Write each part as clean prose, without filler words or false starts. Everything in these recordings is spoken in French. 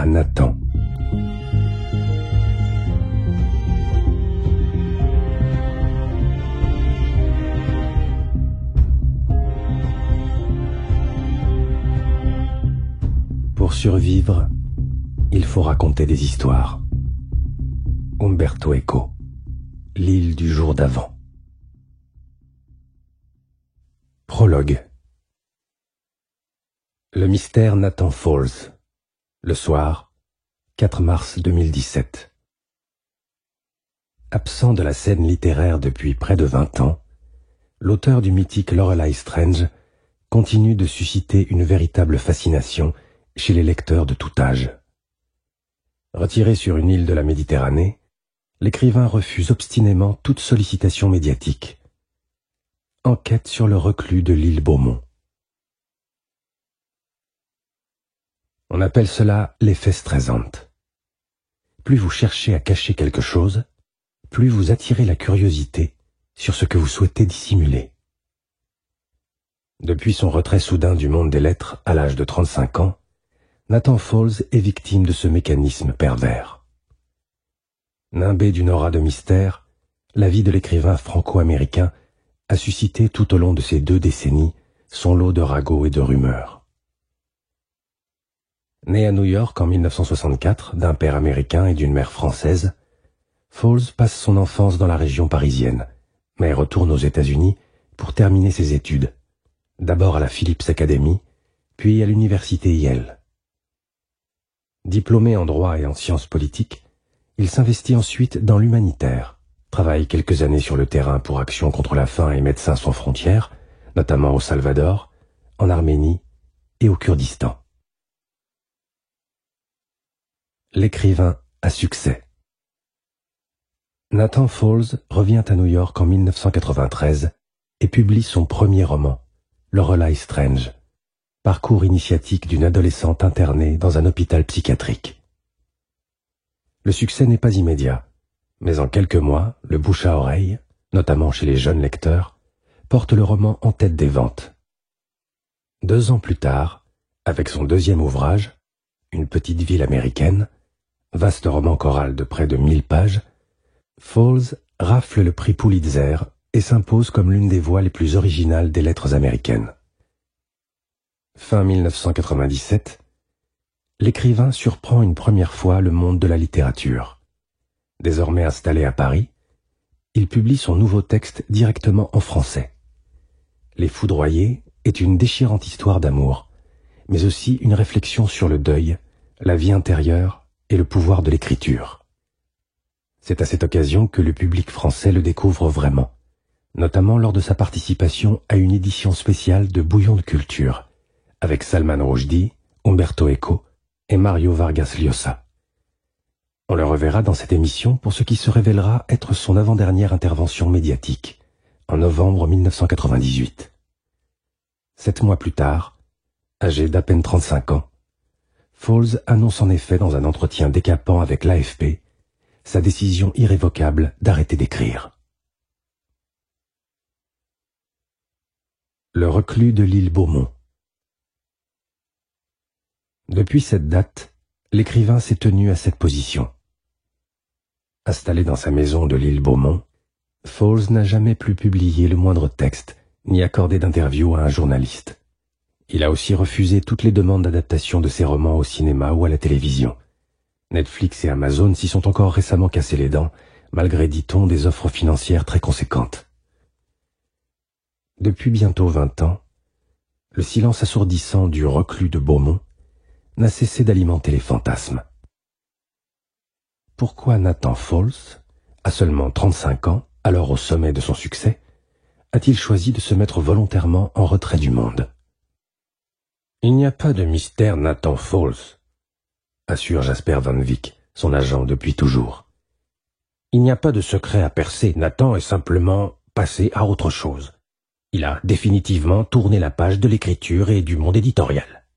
à Nathan. Pour survivre, il faut raconter des histoires. Umberto Eco, L'île du jour d'avant. Prologue. Le mystère Nathan Falls. Le soir, 4 mars 2017. Absent de la scène littéraire depuis près de 20 ans, l'auteur du mythique Lorelei Strange continue de susciter une véritable fascination chez les lecteurs de tout âge. Retiré sur une île de la Méditerranée, l'écrivain refuse obstinément toute sollicitation médiatique. Enquête sur le reclus de l'île Beaumont. On appelle cela l'effet Streisand. Plus vous cherchez à cacher quelque chose, plus vous attirez la curiosité sur ce que vous souhaitez dissimuler. Depuis son retrait soudain du monde des lettres à l'âge de 35 ans, Nathan Falls est victime de ce mécanisme pervers. Nimbé d'une aura de mystère, la vie de l'écrivain franco-américain a suscité tout au long de ces 2 décennies son lot de ragots et de rumeurs. Né à New York en 1964 d'un père américain et d'une mère française, Falls passe son enfance dans la région parisienne, mais retourne aux États-Unis pour terminer ses études, d'abord à la Phillips Academy, puis à l'université Yale. Diplômé en droit et en sciences politiques, il s'investit ensuite dans l'humanitaire, travaille quelques années sur le terrain pour Action contre la faim et Médecins sans frontières, notamment au Salvador, en Arménie et au Kurdistan. L'écrivain à succès. Nathan Falls revient à New York en 1993 et publie son premier roman, Lorelei Strange, parcours initiatique d'une adolescente internée dans un hôpital psychiatrique. Le succès n'est pas immédiat, mais en quelques mois, le bouche à oreille, notamment chez les jeunes lecteurs, porte le roman en tête des ventes. 2 ans plus tard, avec son 2e ouvrage, Une petite ville américaine, vaste roman choral de près de 1000 pages, Falls rafle le prix Pulitzer et s'impose comme l'une des voix les plus originales des lettres américaines. Fin 1997, l'écrivain surprend une première fois le monde de la littérature. Désormais installé à Paris, il publie son nouveau texte directement en français. Les Foudroyés est une déchirante histoire d'amour, mais aussi une réflexion sur le deuil, la vie intérieure et le pouvoir de l'écriture. C'est à cette occasion que le public français le découvre vraiment, notamment lors de sa participation à une édition spéciale de Bouillon de culture, avec Salman Rushdie, Umberto Eco et Mario Vargas Llosa. On le reverra dans cette émission pour ce qui se révélera être son avant-dernière intervention médiatique, en novembre 1998. 7 mois plus tard, âgé d'à peine 35 ans, Falls annonce en effet dans un entretien décapant avec l'AFP sa décision irrévocable d'arrêter d'écrire. Le reclus de l'île Beaumont. Depuis cette date, l'écrivain s'est tenu à cette position. Installé dans sa maison de l'île Beaumont, Falls n'a jamais plus publié le moindre texte, ni accordé d'interview à un journaliste. Il a aussi refusé toutes les demandes d'adaptation de ses romans au cinéma ou à la télévision. Netflix et Amazon s'y sont encore récemment cassés les dents, malgré, dit-on, des offres financières très conséquentes. Depuis bientôt 20 ans, le silence assourdissant du reclus de Beaumont n'a cessé d'alimenter les fantasmes. Pourquoi Nathan Falls, à seulement 35 ans, alors au sommet de son succès, a-t-il choisi de se mettre volontairement en retrait du monde? Il n'y a pas de mystère Nathan Falls, assure Jasper Van Wyck, son agent depuis toujours. Il n'y a pas de secret à percer, Nathan est simplement passé à autre chose. Il a définitivement tourné la page de l'écriture et du monde éditorial.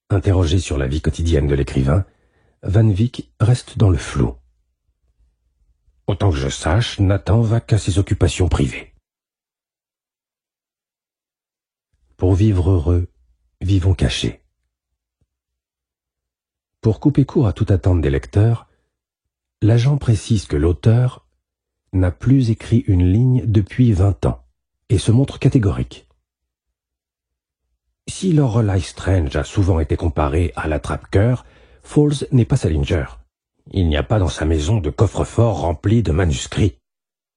Interrogé sur la vie quotidienne de l'écrivain, Van Wyck reste dans le flou. Autant que je sache, Nathan va qu'à ses occupations privées. Pour vivre heureux, vivons cachés. Pour couper court à toute attente des lecteurs, l'agent précise que l'auteur n'a plus écrit une ligne depuis 20 ans et se montre catégorique. Si Lorelei Strange a souvent été comparé à l'attrape-cœur, Falls n'est pas Salinger. Il n'y a pas dans sa maison de coffre-fort rempli de manuscrits.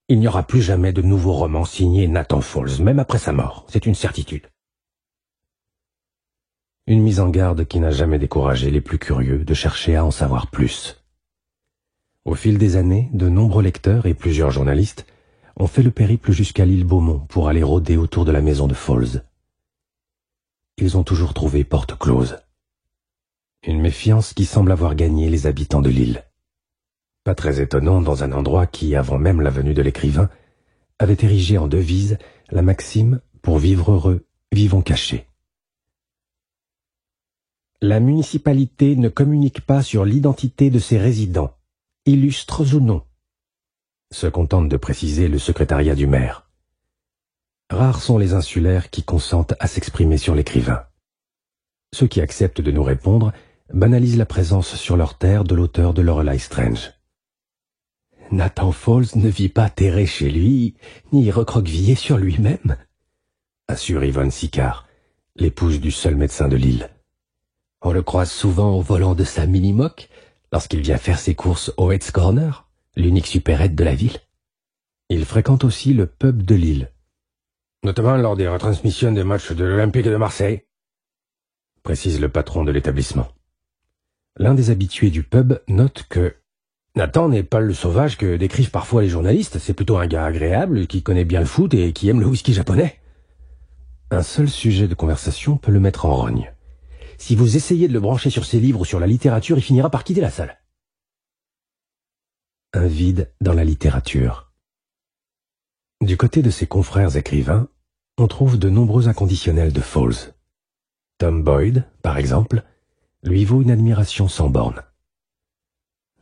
Il n'y aura plus jamais de nouveaux romans signés Nathan Falls, même après sa mort. C'est une certitude. Une mise en garde qui n'a jamais découragé les plus curieux de chercher à en savoir plus. Au fil des années, de nombreux lecteurs et plusieurs journalistes ont fait le périple jusqu'à l'île Beaumont pour aller rôder autour de la maison de Falls. Ils ont toujours trouvé porte close. Une méfiance qui semble avoir gagné les habitants de l'île. Pas très étonnant dans un endroit qui, avant même la venue de l'écrivain, avait érigé en devise la maxime « Pour vivre heureux, vivons cachés ». La municipalité ne communique pas sur l'identité de ses résidents, illustres ou non, se contente de préciser le secrétariat du maire. Rares sont les insulaires qui consentent à s'exprimer sur l'écrivain. Ceux qui acceptent de nous répondre banalisent la présence sur leur terre de l'auteur de Lorelei Strange. Nathan Falls ne vit pas terré chez lui, ni recroquevillé sur lui-même, assure Yvonne Sicard, l'épouse du seul médecin de l'île. On le croise souvent au volant de sa mini-moque lorsqu'il vient faire ses courses au Heads Corner, l'unique supérette de la ville. Il fréquente aussi le pub de l'île, notamment lors des retransmissions des matchs de l'Olympique de Marseille, précise le patron de l'établissement. L'un des habitués du pub note que Nathan n'est pas le sauvage que décrivent parfois les journalistes, c'est plutôt un gars agréable qui connaît bien le foot et qui aime le whisky japonais. Un seul sujet de conversation peut le mettre en rogne. Si vous essayez de le brancher sur ses livres ou sur la littérature, il finira par quitter la salle. Un vide dans la littérature. Du côté de ses confrères écrivains, on trouve de nombreux inconditionnels de Falls. Tom Boyd, par exemple, lui vaut une admiration sans borne.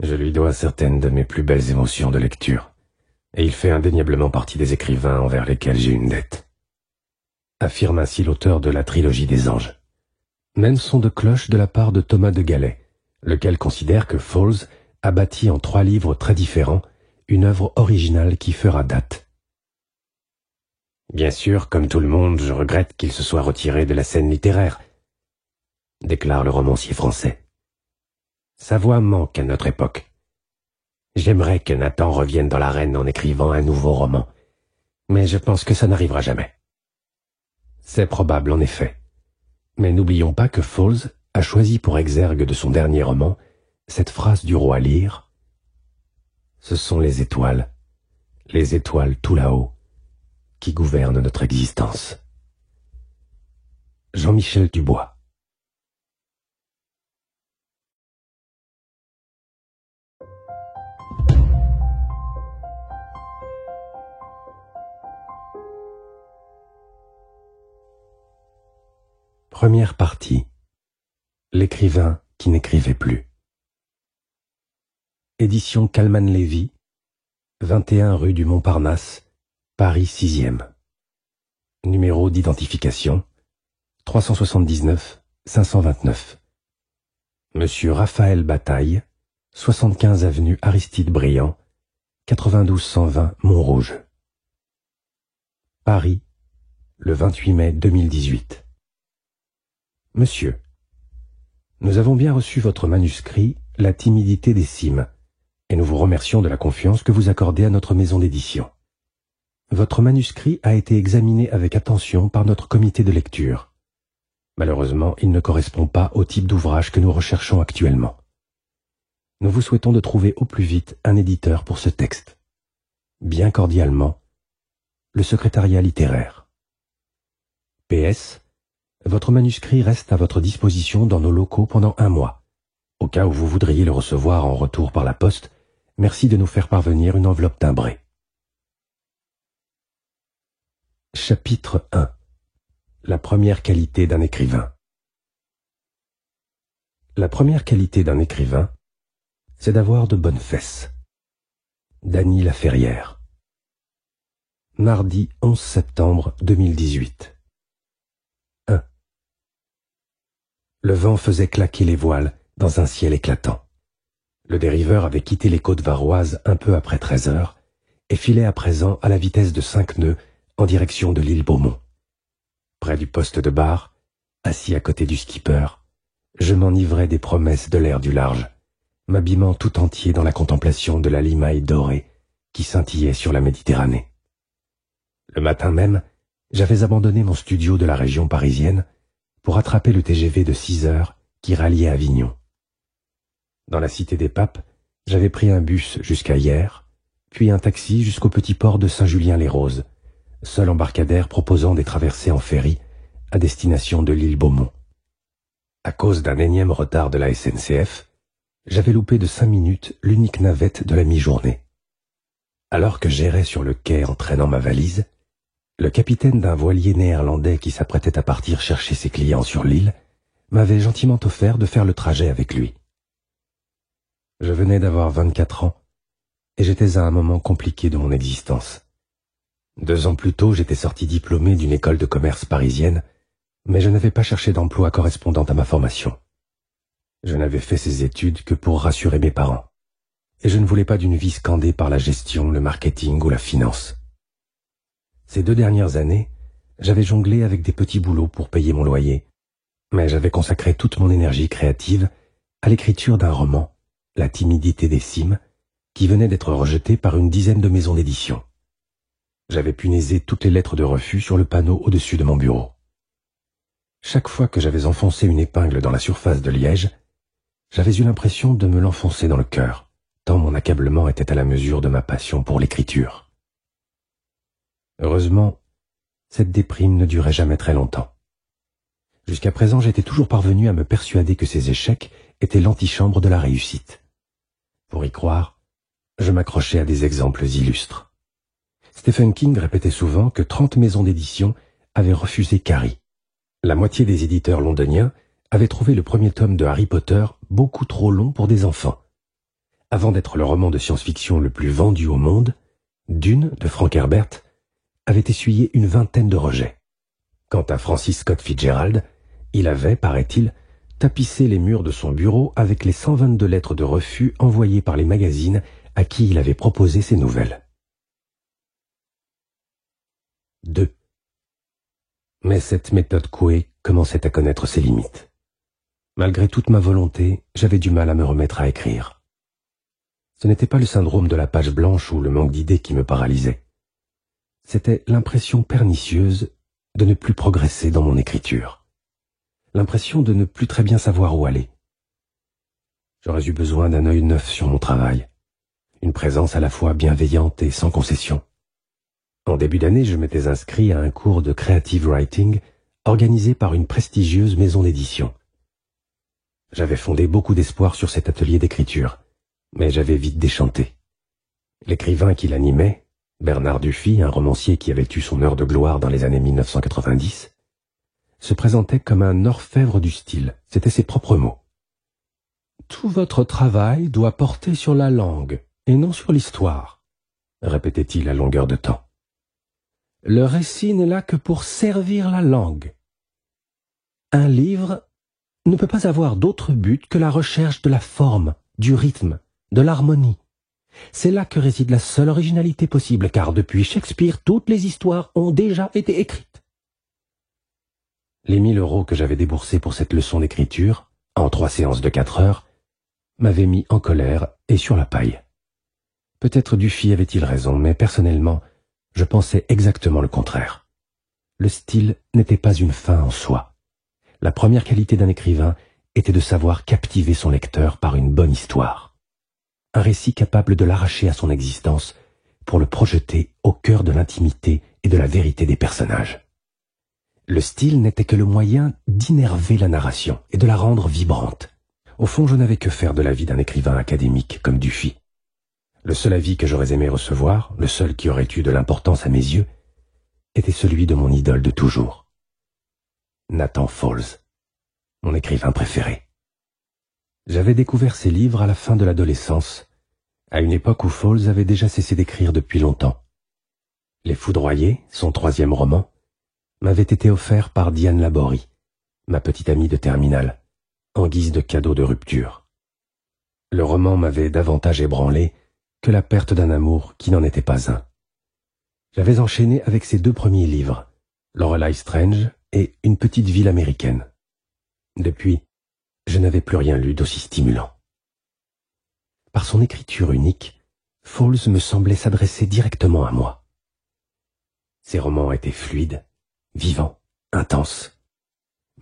Je lui dois certaines de mes plus belles émotions de lecture, et il fait indéniablement partie des écrivains envers lesquels j'ai une dette. Affirme ainsi l'auteur de la trilogie des anges. Même son de cloche de la part de Thomas de Gallet, lequel considère que Falls a bâti en 3 livres très différents une œuvre originale qui fera date. Bien sûr, comme tout le monde, je regrette qu'il se soit retiré de la scène littéraire, déclare le romancier français. Sa voix manque à notre époque. J'aimerais que Nathan revienne dans l'arène en écrivant un nouveau roman, mais je pense que ça n'arrivera jamais. C'est probable en effet, mais n'oublions pas que Falls a choisi pour exergue de son dernier roman cette phrase du roi Lear. Ce sont les étoiles tout là-haut, qui gouvernent notre existence. Jean-Michel Dubois. Première partie. L'écrivain qui n'écrivait plus. Édition Calman-Lévy, 21 rue du Montparnasse, Paris 6e. Numéro d'identification 379 529. Monsieur Raphaël Bataille, 75 avenue Aristide Briand, 92 120 Montrouge. Paris, le 28 mai 2018. Monsieur, nous avons bien reçu votre manuscrit « La timidité des cimes » et nous vous remercions de la confiance que vous accordez à notre maison d'édition. Votre manuscrit a été examiné avec attention par notre comité de lecture. Malheureusement, il ne correspond pas au type d'ouvrage que nous recherchons actuellement. Nous vous souhaitons de trouver au plus vite un éditeur pour ce texte. Bien cordialement, le secrétariat littéraire. PS, votre manuscrit reste à votre disposition dans nos locaux pendant 1 mois. Au cas où vous voudriez le recevoir en retour par la poste, merci de nous faire parvenir une enveloppe timbrée. Chapitre 1. La première qualité d'un écrivain. La première qualité d'un écrivain, c'est d'avoir de bonnes fesses. Dany Laferrière. Mardi 11 septembre 2018. 1. Le vent faisait claquer les voiles dans un ciel éclatant. Le dériveur avait quitté les côtes varoises un peu après 13 heures et filait à présent à la vitesse de 5 nœuds en direction de l'île Beaumont. Près du poste de bar, assis à côté du skipper, je m'enivrais des promesses de l'air du large, m'abîmant tout entier dans la contemplation de la limaille dorée qui scintillait sur la Méditerranée. Le matin même, j'avais abandonné mon studio de la région parisienne pour attraper le TGV de 6 heures qui ralliait Avignon. Dans la cité des Papes, j'avais pris un bus jusqu'à Hyères, puis un taxi jusqu'au petit port de Saint-Julien-les-Roses, seul embarcadère proposant des traversées en ferry à destination de l'île Beaumont. À cause d'un énième retard de la SNCF, j'avais loupé de 5 minutes l'unique navette de la mi-journée. Alors que j'errais sur le quai en traînant ma valise, le capitaine d'un voilier néerlandais qui s'apprêtait à partir chercher ses clients sur l'île m'avait gentiment offert de faire le trajet avec lui. Je venais d'avoir 24 ans et j'étais à un moment compliqué de mon existence. 2 ans plus tôt, j'étais sorti diplômé d'une école de commerce parisienne, mais je n'avais pas cherché d'emploi correspondant à ma formation. Je n'avais fait ces études que pour rassurer mes parents, et je ne voulais pas d'une vie scandée par la gestion, le marketing ou la finance. Ces 2 dernières années, j'avais jonglé avec des petits boulots pour payer mon loyer, mais j'avais consacré toute mon énergie créative à l'écriture d'un roman, La timidité des cimes, qui venait d'être rejeté par une dizaine de maisons d'édition. J'avais punaisé toutes les lettres de refus sur le panneau au-dessus de mon bureau. Chaque fois que j'avais enfoncé une épingle dans la surface de liège, j'avais eu l'impression de me l'enfoncer dans le cœur, tant mon accablement était à la mesure de ma passion pour l'écriture. Heureusement, cette déprime ne durait jamais très longtemps. Jusqu'à présent, j'étais toujours parvenu à me persuader que ces échecs étaient l'antichambre de la réussite. Pour y croire, je m'accrochais à des exemples illustres. Stephen King répétait souvent que 30 maisons d'édition avaient refusé Carrie. La moitié des éditeurs londoniens avaient trouvé le premier tome de Harry Potter beaucoup trop long pour des enfants. Avant d'être le roman de science-fiction le plus vendu au monde, Dune de Frank Herbert avait essuyé une vingtaine de rejets. Quant à Francis Scott Fitzgerald, il avait, paraît-il, tapissé les murs de son bureau avec les 122 lettres de refus envoyées par les magazines à qui il avait proposé ses nouvelles. 2. Mais cette méthode Coué commençait à connaître ses limites. Malgré toute ma volonté, j'avais du mal à me remettre à écrire. Ce n'était pas le syndrome de la page blanche ou le manque d'idées qui me paralysait. C'était l'impression pernicieuse de ne plus progresser dans mon écriture. L'impression de ne plus très bien savoir où aller. J'aurais eu besoin d'un œil neuf sur mon travail, une présence à la fois bienveillante et sans concession. En début d'année, je m'étais inscrit à un cours de creative writing organisé par une prestigieuse maison d'édition. J'avais fondé beaucoup d'espoir sur cet atelier d'écriture, mais j'avais vite déchanté. L'écrivain qui l'animait, Bernard Dufy, un romancier qui avait eu son heure de gloire dans les années 1990, se présentait comme un orfèvre du style, c'étaient ses propres mots. « Tout votre travail doit porter sur la langue et non sur l'histoire », répétait-il à longueur de temps. « Le récit n'est là que pour servir la langue. Un livre ne peut pas avoir d'autre but que la recherche de la forme, du rythme, de l'harmonie. C'est là que réside la seule originalité possible, car depuis Shakespeare, toutes les histoires ont déjà été écrites. » Les 1 000 € que j'avais déboursés pour cette leçon d'écriture, en 3 séances de 4 heures, m'avaient mis en colère et sur la paille. Peut-être Dufy avait-il raison, mais personnellement, je pensais exactement le contraire. Le style n'était pas une fin en soi. La première qualité d'un écrivain était de savoir captiver son lecteur par une bonne histoire. Un récit capable de l'arracher à son existence pour le projeter au cœur de l'intimité et de la vérité des personnages. Le style n'était que le moyen d'innerver la narration et de la rendre vibrante. Au fond, je n'avais que faire de la vie d'un écrivain académique comme Dufy. Le seul avis que j'aurais aimé recevoir, le seul qui aurait eu de l'importance à mes yeux, était celui de mon idole de toujours, Nathan Falls, mon écrivain préféré. J'avais découvert ses livres à la fin de l'adolescence, à une époque où Falls avait déjà cessé d'écrire depuis longtemps. Les Foudroyés, son 3e roman, m'avait été offert par Diane Laborie, ma petite amie de terminale, en guise de cadeau de rupture. Le roman m'avait davantage ébranlé que la perte d'un amour qui n'en était pas un. J'avais enchaîné avec ses 2 premiers livres, Lorelei Strange et Une petite ville américaine. Depuis, je n'avais plus rien lu d'aussi stimulant. Par son écriture unique, Fowles me semblait s'adresser directement à moi. Ses romans étaient fluides, vivants, intenses.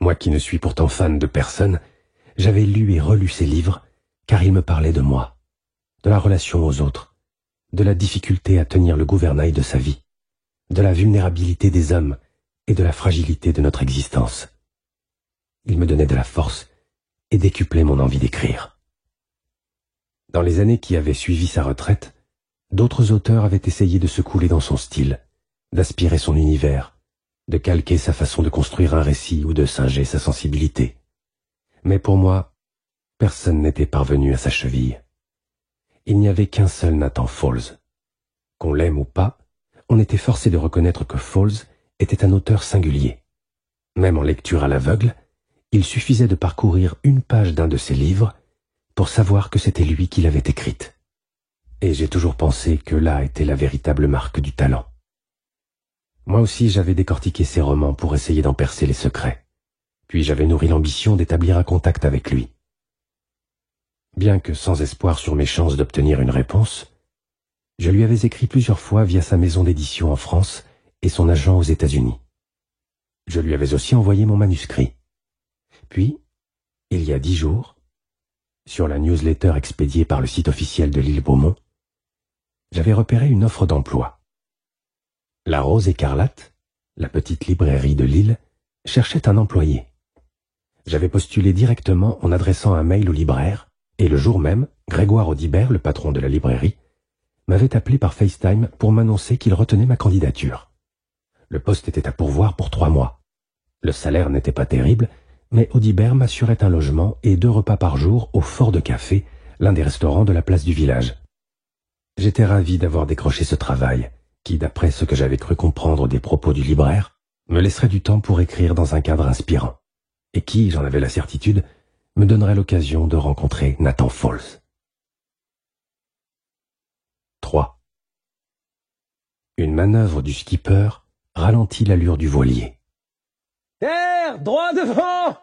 Moi qui ne suis pourtant fan de personne, j'avais lu et relu ses livres car ils me parlaient de moi, de la relation aux autres, de la difficulté à tenir le gouvernail de sa vie, de la vulnérabilité des hommes et de la fragilité de notre existence. Il me donnait de la force et décuplait mon envie d'écrire. Dans les années qui avaient suivi sa retraite, d'autres auteurs avaient essayé de se couler dans son style, d'aspirer son univers, de calquer sa façon de construire un récit ou de singer sa sensibilité. Mais pour moi, personne n'était parvenu à sa cheville. Il n'y avait qu'un seul Nathan Fowles. Qu'on l'aime ou pas, on était forcé de reconnaître que Fowles était un auteur singulier. Même en lecture à l'aveugle, il suffisait de parcourir une page d'un de ses livres pour savoir que c'était lui qui l'avait écrite. Et j'ai toujours pensé que là était la véritable marque du talent. Moi aussi j'avais décortiqué ses romans pour essayer d'en percer les secrets. Puis j'avais nourri l'ambition d'établir un contact avec lui. Bien que sans espoir sur mes chances d'obtenir une réponse, je lui avais écrit plusieurs fois via sa maison d'édition en France et son agent aux États-Unis. Je lui avais aussi envoyé mon manuscrit. Puis, il y a 10 jours, sur la newsletter expédiée par le site officiel de l'île Beaumont, j'avais repéré une offre d'emploi. La Rose Écarlate, la petite librairie de Lille, cherchait un employé. J'avais postulé directement en adressant un mail au libraire, et le jour même, Grégoire Audibert, le patron de la librairie, m'avait appelé par FaceTime pour m'annoncer qu'il retenait ma candidature. Le poste était à pourvoir pour 3 mois. Le salaire n'était pas terrible, mais Audibert m'assurait un logement et 2 repas par jour au Fort de Café, l'un des restaurants de la place du village. J'étais ravi d'avoir décroché ce travail, qui, d'après ce que j'avais cru comprendre des propos du libraire, me laisserait du temps pour écrire dans un cadre inspirant, et qui, j'en avais la certitude, me donnerait l'occasion de rencontrer Nathan Fowles. 3. Une manœuvre du skipper ralentit l'allure du voilier. « Terre, droit devant !»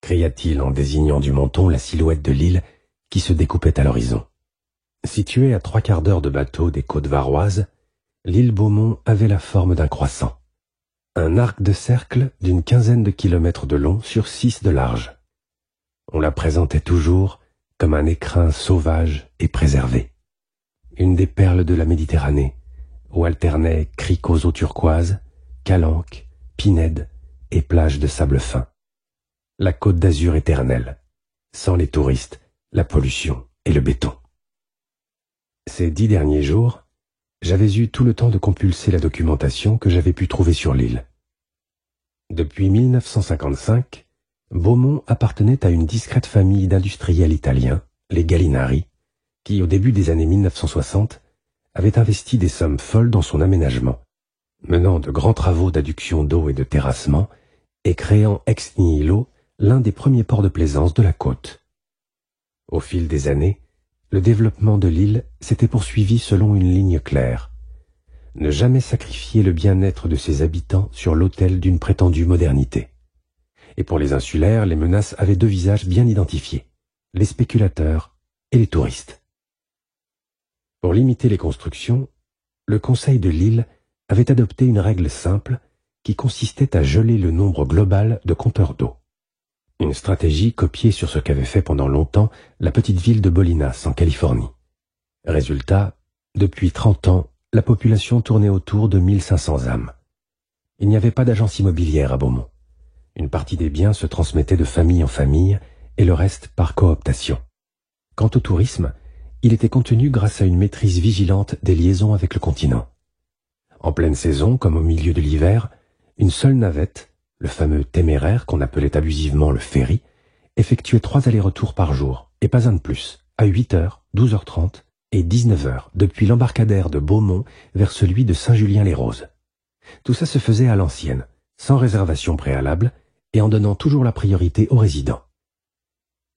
cria-t-il en désignant du menton la silhouette de l'île qui se découpait à l'horizon. Située à 3/4 d'heure de bateau des côtes varoises, l'île Beaumont avait la forme d'un croissant. Un arc de cercle d'une 15aine de kilomètres de long sur 6 de large. On la présentait toujours comme un écrin sauvage et préservé. Une des perles de la Méditerranée, où alternaient criques aux eaux turquoises, calanques, pinèdes et plages de sable fin. La côte d'Azur éternelle, sans les touristes, la pollution et le béton. Ces 10 derniers jours, j'avais eu tout le temps de compulser la documentation que j'avais pu trouver sur l'île. Depuis 1955, Beaumont appartenait à une discrète famille d'industriels italiens, les Gallinari, qui, au début des années 1960, avaient investi des sommes folles dans son aménagement, menant de grands travaux d'adduction d'eau et de terrassement, et créant ex nihilo l'un des premiers ports de plaisance de la côte. Au fil des années, le développement de l'île s'était poursuivi selon une ligne claire. Ne jamais sacrifier le bien-être de ses habitants sur l'autel d'une prétendue modernité. Et pour les insulaires, les menaces avaient 2 visages bien identifiés, les spéculateurs et les touristes. Pour limiter les constructions, le Conseil de l'île avait adopté une règle simple qui consistait à geler le nombre global de compteurs d'eau. Une stratégie copiée sur ce qu'avait fait pendant longtemps la petite ville de Bolinas en Californie. Résultat, depuis 30 ans, la population tournait autour de 1500 âmes. Il n'y avait pas d'agence immobilière à Beaumont. Une partie des biens se transmettait de famille en famille et le reste par cooptation. Quant au tourisme, il était contenu grâce à une maîtrise vigilante des liaisons avec le continent. En pleine saison, comme au milieu de l'hiver, une seule navette, le fameux téméraire qu'on appelait abusivement le ferry, effectuait 3 allers-retours par jour, et pas un de plus, à 8h, 12h30 et 19h, depuis l'embarcadère de Beaumont vers celui de Saint-Julien-les-Roses. Tout ça se faisait à l'ancienne, sans réservation préalable, et en donnant toujours la priorité aux résidents.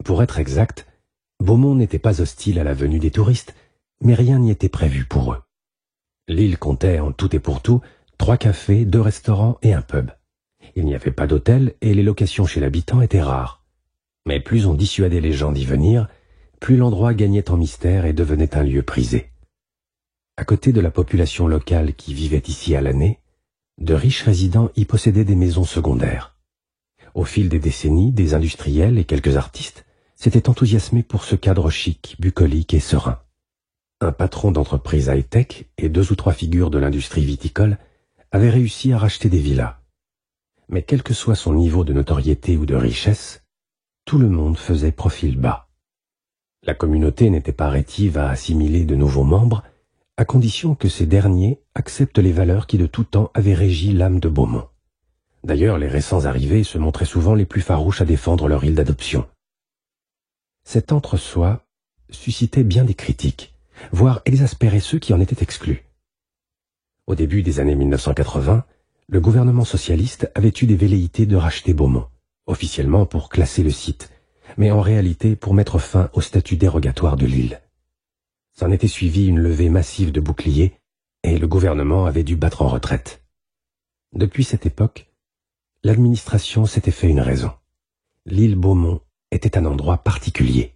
Pour être exact, Beaumont n'était pas hostile à la venue des touristes, mais rien n'y était prévu pour eux. L'île comptait en tout et pour tout 3 cafés, 2 restaurants et un pub. Il n'y avait pas d'hôtel et les locations chez l'habitant étaient rares. Mais plus on dissuadait les gens d'y venir, plus l'endroit gagnait en mystère et devenait un lieu prisé. À côté de la population locale qui vivait ici à l'année, de riches résidents y possédaient des maisons secondaires. Au fil des décennies, des industriels et quelques artistes s'étaient enthousiasmés pour ce cadre chic, bucolique et serein. Un patron d'entreprise high-tech et 2 ou 3 figures de l'industrie viticole avaient réussi à racheter des villas. Mais quel que soit son niveau de notoriété ou de richesse, tout le monde faisait profil bas. La communauté n'était pas rétive à assimiler de nouveaux membres, à condition que ces derniers acceptent les valeurs qui de tout temps avaient régi l'âme de Beaumont. D'ailleurs, les récents arrivés se montraient souvent les plus farouches à défendre leur île d'adoption. Cet entre-soi suscitait bien des critiques, voire exaspérait ceux qui en étaient exclus. Au début des années 1980, le gouvernement socialiste avait eu des velléités de racheter Beaumont, officiellement pour classer le site, mais en réalité pour mettre fin au statut dérogatoire de l'île. S'en était suivi une levée massive de boucliers, et le gouvernement avait dû battre en retraite. Depuis cette époque, l'administration s'était fait une raison. L'île Beaumont était un endroit particulier,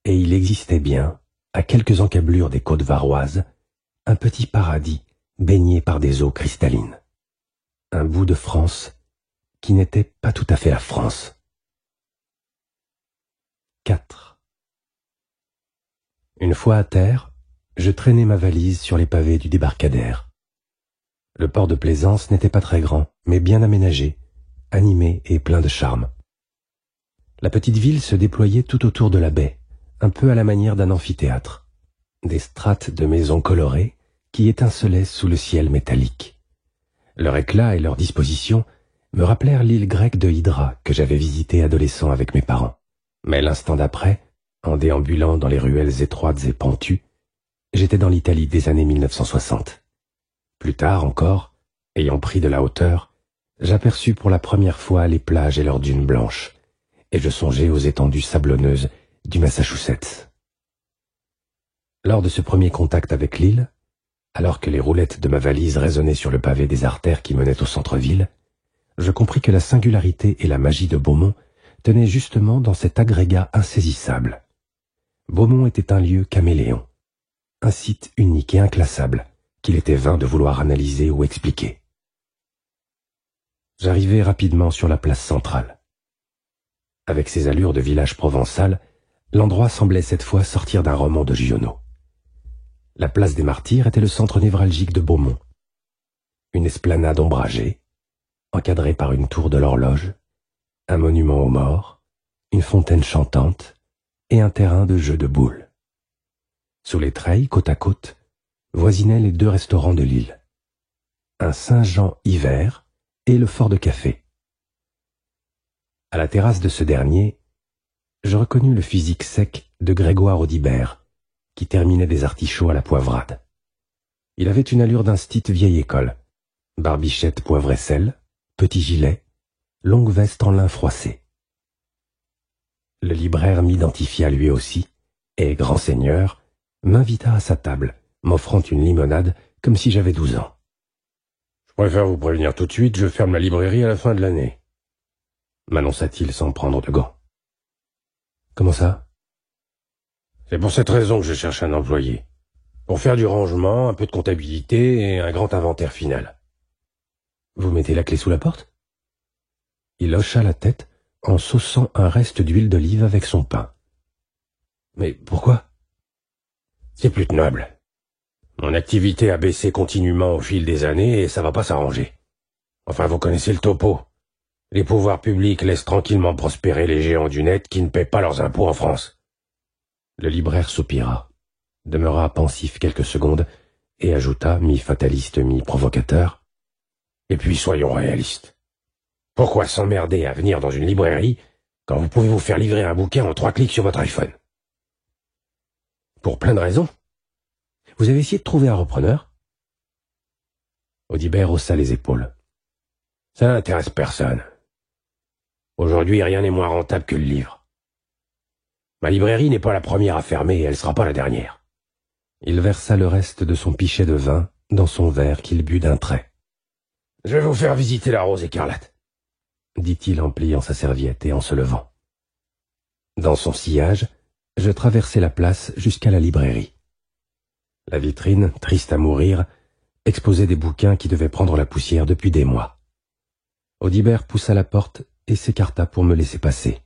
et il existait bien, à quelques encablures des côtes varoises, un petit paradis baigné par des eaux cristallines. Un bout de France qui n'était pas tout à fait la France. 4. Une fois à terre, je traînais ma valise sur les pavés du débarcadère. Le port de Plaisance n'était pas très grand, mais bien aménagé, animé et plein de charme. La petite ville se déployait tout autour de la baie, un peu à la manière d'un amphithéâtre. Des strates de maisons colorées qui étincelaient sous le ciel métallique. Leur éclat et leur disposition me rappelèrent l'île grecque de Hydra que j'avais visitée adolescent avec mes parents. Mais l'instant d'après, en déambulant dans les ruelles étroites et pentues, j'étais dans l'Italie des années 1960. Plus tard encore, ayant pris de la hauteur, j'aperçus pour la première fois les plages et leurs dunes blanches, et je songeais aux étendues sablonneuses du Massachusetts. Lors de ce premier contact avec l'île, alors que les roulettes de ma valise résonnaient sur le pavé des artères qui menaient au centre-ville, je compris que la singularité et la magie de Beaumont tenaient justement dans cet agrégat insaisissable. Beaumont était un lieu caméléon, un site unique et inclassable qu'il était vain de vouloir analyser ou expliquer. J'arrivai rapidement sur la place centrale. Avec ses allures de village provençal, l'endroit semblait cette fois sortir d'un roman de Giono. La place des Martyrs était le centre névralgique de Beaumont. Une esplanade ombragée, encadrée par une tour de l'horloge, un monument aux morts, une fontaine chantante et un terrain de jeu de boules. Sous les treilles, côte à côte, voisinaient les 2 restaurants de l'île. Un Saint-Jean hiver et le Fort de Café. À la terrasse de ce dernier, je reconnus le physique sec de Grégoire Audibert, qui terminait des artichauts à la poivrade. Il avait une allure d'un style vieille école, barbichette poivre et sel, petit gilet, longue veste en lin froissé. Le libraire m'identifia lui aussi, et, grand seigneur, m'invita à sa table, m'offrant une limonade comme si j'avais 12 ans. « Je préfère vous prévenir tout de suite, je ferme la librairie à la fin de l'année, » m'annonça-t-il sans prendre de gants. « Comment ça ? » C'est pour cette raison que je cherche un employé. Pour faire du rangement, un peu de comptabilité et un grand inventaire final. Vous mettez la clé sous la porte ? Il hocha la tête en saussant un reste d'huile d'olive avec son pain. Mais pourquoi ? C'est plus tenable. Mon activité a baissé continuellement au fil des années et ça va pas s'arranger. Enfin, vous connaissez le topo. Les pouvoirs publics laissent tranquillement prospérer les géants du net qui ne paient pas leurs impôts en France. Le libraire soupira, demeura pensif quelques secondes et ajouta, mi-fataliste, mi-provocateur. Et puis soyons réalistes. Pourquoi s'emmerder à venir dans une librairie quand vous pouvez vous faire livrer un bouquin en 3 clics sur votre iPhone ? Pour plein de raisons. Vous avez essayé de trouver un repreneur ? Audibert haussa les épaules. Ça n'intéresse personne. Aujourd'hui, rien n'est moins rentable que le livre. Ma librairie n'est pas la première à fermer et elle sera pas la dernière. Il versa le reste de son pichet de vin dans son verre qu'il but d'un trait. Je vais vous faire visiter la rose écarlate, dit-il en pliant sa serviette et en se levant. Dans son sillage, je traversai la place jusqu'à la librairie. La vitrine, triste à mourir, exposait des bouquins qui devaient prendre la poussière depuis des mois. Audibert poussa la porte et s'écarta pour me laisser passer.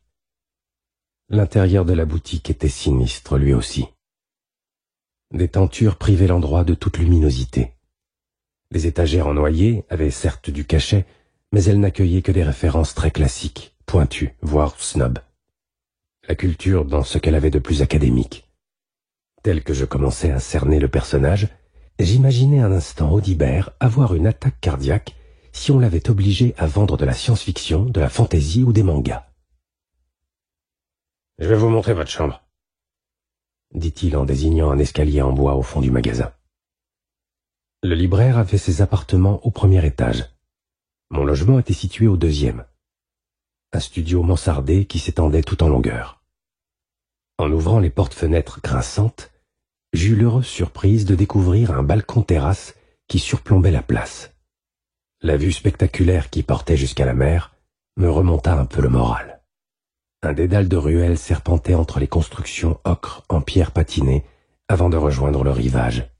L'intérieur de la boutique était sinistre lui aussi. Des tentures privaient l'endroit de toute luminosité. Les étagères en noyer avaient certes du cachet, mais elles n'accueillaient que des références très classiques, pointues, voire snob. La culture dans ce qu'elle avait de plus académique. Tel que je commençais à cerner le personnage, j'imaginais un instant Audibert avoir une attaque cardiaque si on l'avait obligé à vendre de la science-fiction, de la fantaisie ou des mangas. « Je vais vous montrer votre chambre, » dit-il en désignant un escalier en bois au fond du magasin. Le libraire avait ses appartements au premier étage. Mon logement était situé au deuxième. Un studio mansardé qui s'étendait tout en longueur. En ouvrant les portes-fenêtres grinçantes, j'eus l'heureuse surprise de découvrir un balcon-terrasse qui surplombait la place. La vue spectaculaire qui portait jusqu'à la mer me remonta un peu le moral. Un dédale de ruelles serpentait entre les constructions ocre en pierre patinée avant de rejoindre le rivage.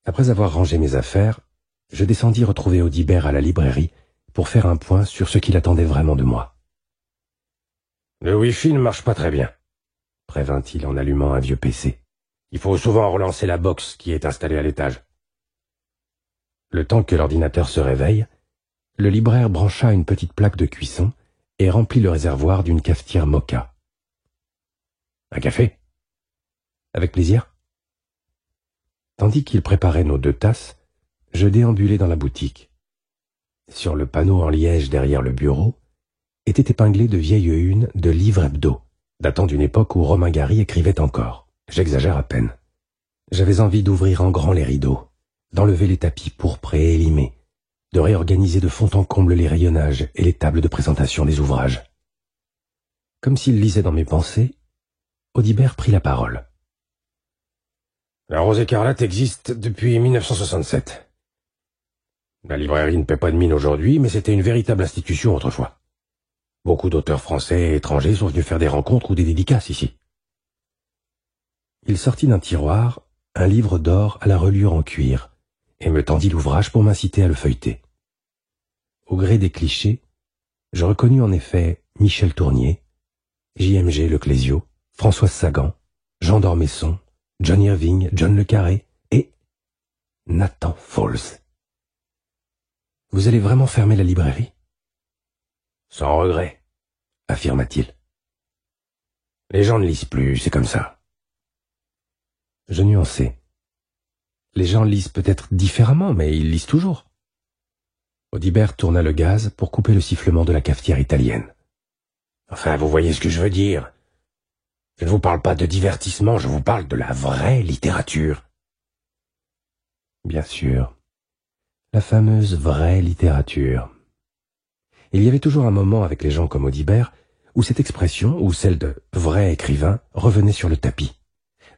Après avoir rangé mes affaires, je descendis retrouver Audibert à la librairie pour faire un point sur ce qu'il attendait vraiment de moi. « Le Wi-Fi ne marche pas très bien, » prévint-il en allumant un vieux PC. « Il faut souvent relancer la box qui est installée à l'étage. » Le temps que l'ordinateur se réveille, le libraire brancha une petite plaque de cuisson et remplit le réservoir d'une cafetière moka. « Un café ?»« Avec plaisir. » Tandis qu'il préparait nos 2 tasses, je déambulais dans la boutique. Sur le panneau en liège derrière le bureau, étaient épinglées de vieilles unes de livres hebdo, datant d'une époque où Romain Gary écrivait encore. J'exagère à peine. J'avais envie d'ouvrir en grand les rideaux, d'enlever les tapis pourprés et limés, de réorganiser de fond en comble les rayonnages et les tables de présentation des ouvrages. Comme s'il lisait dans mes pensées, Audibert prit la parole. La Rose écarlate existe depuis 1967. La librairie ne paie pas de mine aujourd'hui, mais c'était une véritable institution autrefois. Beaucoup d'auteurs français et étrangers sont venus faire des rencontres ou des dédicaces ici. Il sortit d'un tiroir un livre d'or à la reliure en cuir et me tendit l'ouvrage pour m'inciter à le feuilleter. Au gré des clichés, je reconnus en effet Michel Tournier, J.M.G. Leclésio, Françoise Sagan, Jean d'Ormesson, John Irving, John le Carré et Nathan Falls. « Vous allez vraiment fermer la librairie ?»« Sans regret, » affirma-t-il. « Les gens ne lisent plus, c'est comme ça. » Je nuançai. Les gens lisent peut-être différemment, mais ils lisent toujours. Audibert tourna le gaz pour couper le sifflement de la cafetière italienne. « Enfin, vous voyez ce que je veux dire. Je ne vous parle pas de divertissement, je vous parle de la vraie littérature. » Bien sûr. La fameuse vraie littérature. Il y avait toujours un moment avec les gens comme Audibert où cette expression, ou celle de vrai écrivain, revenait sur le tapis.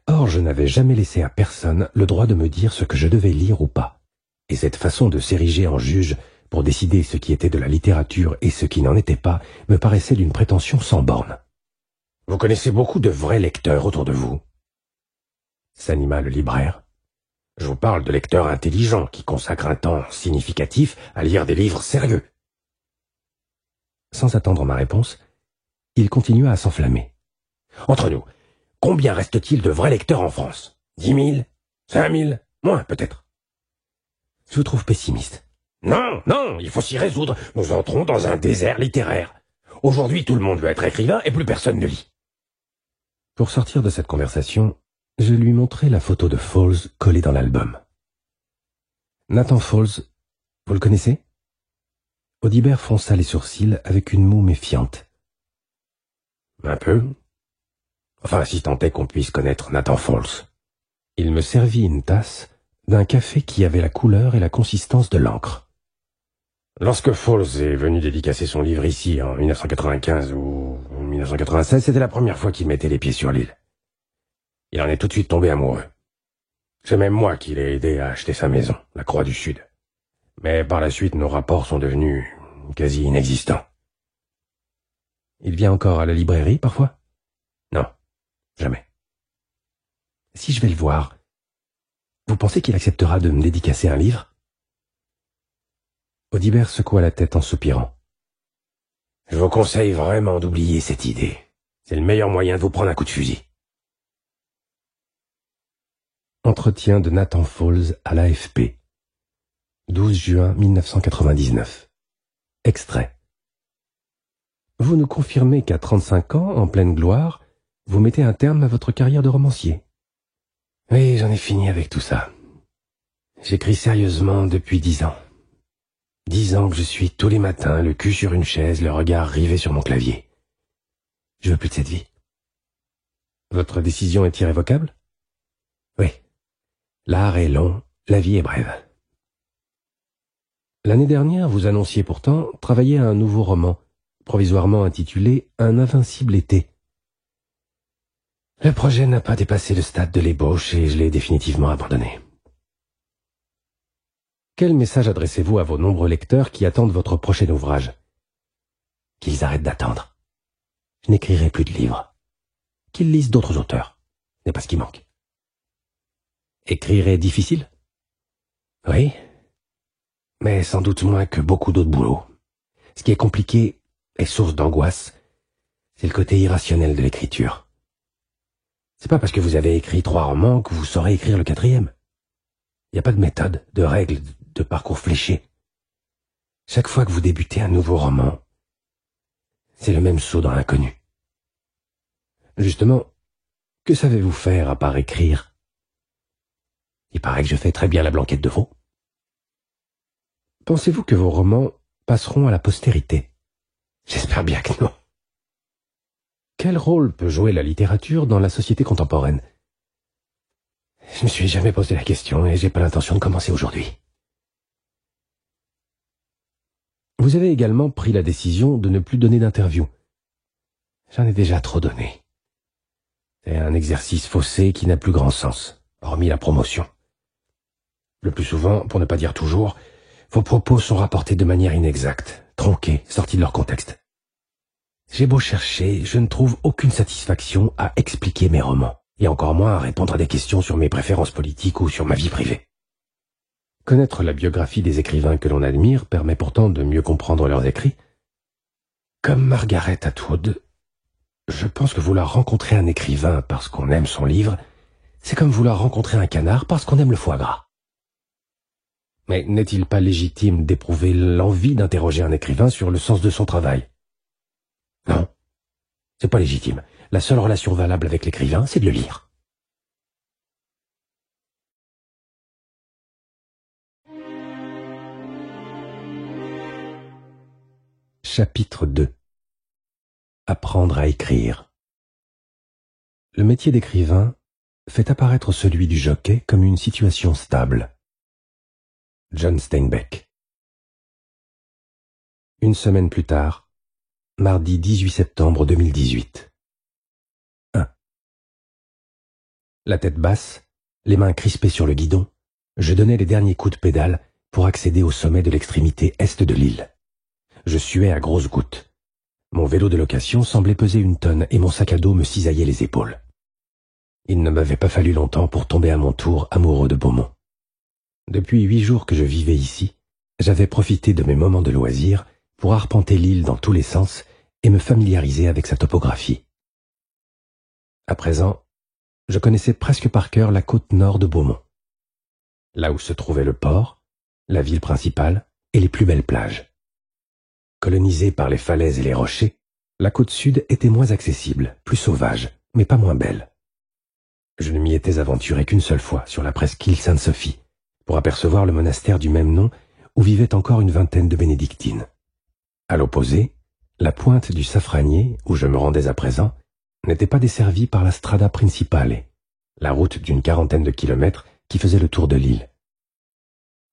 Or, je n'avais jamais laissé à personne le droit de me dire ce que je devais lire ou pas. Et cette façon de s'ériger en juge pour décider ce qui était de la littérature et ce qui n'en était pas me paraissait d'une prétention sans borne. « Vous connaissez beaucoup de vrais lecteurs autour de vous ?» s'anima le libraire. « Je vous parle de lecteurs intelligents qui consacrent un temps significatif à lire des livres sérieux. » Sans attendre ma réponse, il continua à s'enflammer. « Entre nous, combien reste-t-il de vrais lecteurs en France? 10 000? 5 000? Moins peut-être. » Je vous trouve pessimiste. « Non, non, il faut s'y résoudre. Nous entrons dans un désert littéraire. Aujourd'hui, tout le monde veut être écrivain et plus personne ne lit. » Pour sortir de cette conversation, je lui montrai la photo de Falls collée dans l'album. Nathan Falls, vous le connaissez? Audibert fronça les sourcils avec une moue méfiante. Un peu. Enfin, si tant est qu'on puisse connaître Nathan Falls. Il me servit une tasse d'un café qui avait la couleur et la consistance de l'encre. Lorsque Falls est venu dédicacer son livre ici, en 1995 ou 1996, c'était la première fois qu'il mettait les pieds sur l'île. Il en est tout de suite tombé amoureux. C'est même moi qui l'ai aidé à acheter sa maison, la Croix du Sud. Mais par la suite, nos rapports sont devenus quasi inexistants. Il vient encore à la librairie, parfois? Non, jamais. Si je vais le voir, vous pensez qu'il acceptera de me dédicacer un livre? Audibert secoua la tête en soupirant. Je vous conseille vraiment d'oublier cette idée. C'est le meilleur moyen de vous prendre un coup de fusil. Entretien de Nathan Falls à l'AFP. 12 juin 1999. Extrait. Vous nous confirmez qu'à 35 ans, en pleine gloire, vous mettez un terme à votre carrière de romancier? Oui, j'en ai fini avec tout ça. J'écris sérieusement depuis 10 ans. 10 ans que je suis tous les matins, le cul sur une chaise, le regard rivé sur mon clavier. Je veux plus de cette vie. Votre décision est irrévocable? Oui. L'art est long, la vie est brève. L'année dernière, vous annonciez pourtant travailler à un nouveau roman, provisoirement intitulé « Un invincible été ». Le projet n'a pas dépassé le stade de l'ébauche et je l'ai définitivement abandonné. Quel message adressez-vous à vos nombreux lecteurs qui attendent votre prochain ouvrage? Qu'ils arrêtent d'attendre. Je n'écrirai plus de livres. Qu'ils lisent d'autres auteurs. Ce n'est pas ce qui manque. Écrire est difficile? Oui, mais sans doute moins que beaucoup d'autres boulots. Ce qui est compliqué et source d'angoisse, c'est le côté irrationnel de l'écriture. C'est pas parce que vous avez écrit 3 romans que vous saurez écrire le 4e. Il n'y a pas de méthode, de règles, de parcours fléché. Chaque fois que vous débutez un nouveau roman, c'est le même saut dans l'inconnu. Justement, que savez-vous faire à part écrire? Il paraît que je fais très bien la blanquette de veau. Pensez-vous que vos romans passeront à la postérité? J'espère bien que non. Quel rôle peut jouer la littérature dans la société contemporaine? Je me suis jamais posé la question et j'ai pas l'intention de commencer aujourd'hui. Vous avez également pris la décision de ne plus donner d'interview. J'en ai déjà trop donné. C'est un exercice faussé qui n'a plus grand sens, hormis la promotion. Le plus souvent, pour ne pas dire toujours, vos propos sont rapportés de manière inexacte, tronqués, sortis de leur contexte. J'ai beau chercher, je ne trouve aucune satisfaction à expliquer mes romans, et encore moins à répondre à des questions sur mes préférences politiques ou sur ma vie privée. Connaître la biographie des écrivains que l'on admire permet pourtant de mieux comprendre leurs écrits. Comme Margaret Atwood, je pense que vouloir rencontrer un écrivain parce qu'on aime son livre, c'est comme vouloir rencontrer un canard parce qu'on aime le foie gras. Mais n'est-il pas légitime d'éprouver l'envie d'interroger un écrivain sur le sens de son travail? Non, c'est pas légitime. La seule relation valable avec l'écrivain, c'est de le lire. Chapitre 2. Apprendre à écrire. Le métier d'écrivain fait apparaître celui du jockey comme une situation stable. John Steinbeck. Une semaine plus tard, mardi 18 septembre 2018. 1. La tête basse, les mains crispées sur le guidon, je donnais les derniers coups de pédale pour accéder au sommet de l'extrémité est de l'île. Je suais à grosses gouttes. Mon vélo de location semblait peser 1 tonne et mon sac à dos me cisaillait les épaules. Il ne m'avait pas fallu longtemps pour tomber à mon tour amoureux de Beaumont. Depuis 8 jours que je vivais ici, j'avais profité de mes moments de loisir pour arpenter l'île dans tous les sens et me familiariser avec sa topographie. À présent, je connaissais presque par cœur la côte nord de Beaumont, là où se trouvait le port, la ville principale et les plus belles plages. Colonisée par les falaises et les rochers, la côte sud était moins accessible, plus sauvage, mais pas moins belle. Je ne m'y étais aventuré qu'une seule fois sur la presqu'île Sainte-Sophie, pour apercevoir le monastère du même nom où vivaient encore une vingtaine de bénédictines. À l'opposé, la pointe du Safranier, où je me rendais à présent, n'était pas desservie par la Strada Principale, la route d'une 40aine de kilomètres qui faisait le tour de l'île.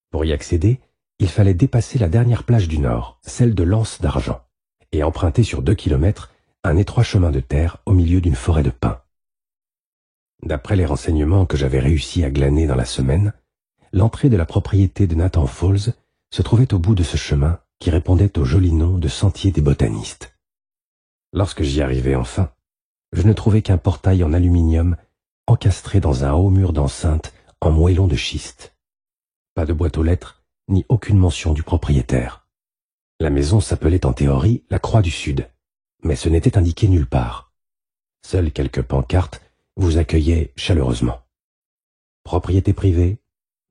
Pour y accéder, il fallait dépasser la dernière plage du nord, celle de l'Anse d'Argent, et emprunter sur 2 kilomètres un étroit chemin de terre au milieu d'une forêt de pins. D'après les renseignements que j'avais réussi à glaner dans la semaine, l'entrée de la propriété de Nathan Falls se trouvait au bout de ce chemin qui répondait au joli nom de sentier des botanistes. Lorsque j'y arrivai enfin, je ne trouvai qu'un portail en aluminium encastré dans un haut mur d'enceinte en moellon de schiste. Pas de boîte aux lettres, ni aucune mention du propriétaire. La maison s'appelait en théorie la Croix du Sud, mais ce n'était indiqué nulle part. Seules quelques pancartes vous accueillaient chaleureusement. Propriété privée,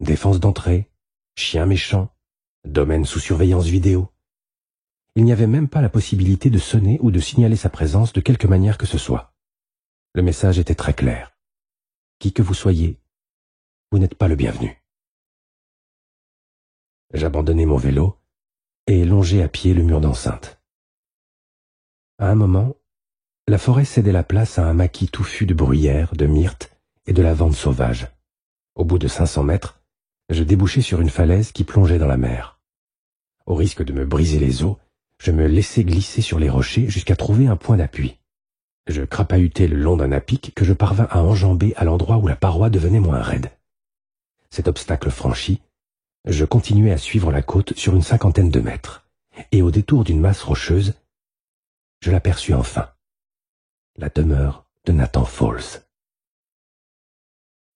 défense d'entrée, chien méchant, domaine sous surveillance vidéo. Il n'y avait même pas la possibilité de sonner ou de signaler sa présence de quelque manière que ce soit. Le message était très clair. Qui que vous soyez, vous n'êtes pas le bienvenu. J'abandonnai mon vélo et longeai à pied le mur d'enceinte. À un moment, la forêt cédait la place à un maquis touffu de bruyères, de myrtes et de lavandes sauvages. Au bout de 500 mètres, je débouchai sur une falaise qui plongeait dans la mer. Au risque de me briser les os, je me laissai glisser sur les rochers jusqu'à trouver un point d'appui. Je crapahutai le long d'un apic que je parvins à enjamber à l'endroit où la paroi devenait moins raide. Cet obstacle franchi, je continuai à suivre la côte sur une 50aine de mètres, et au détour d'une masse rocheuse, je l'aperçus enfin. La demeure de Nathan Falls.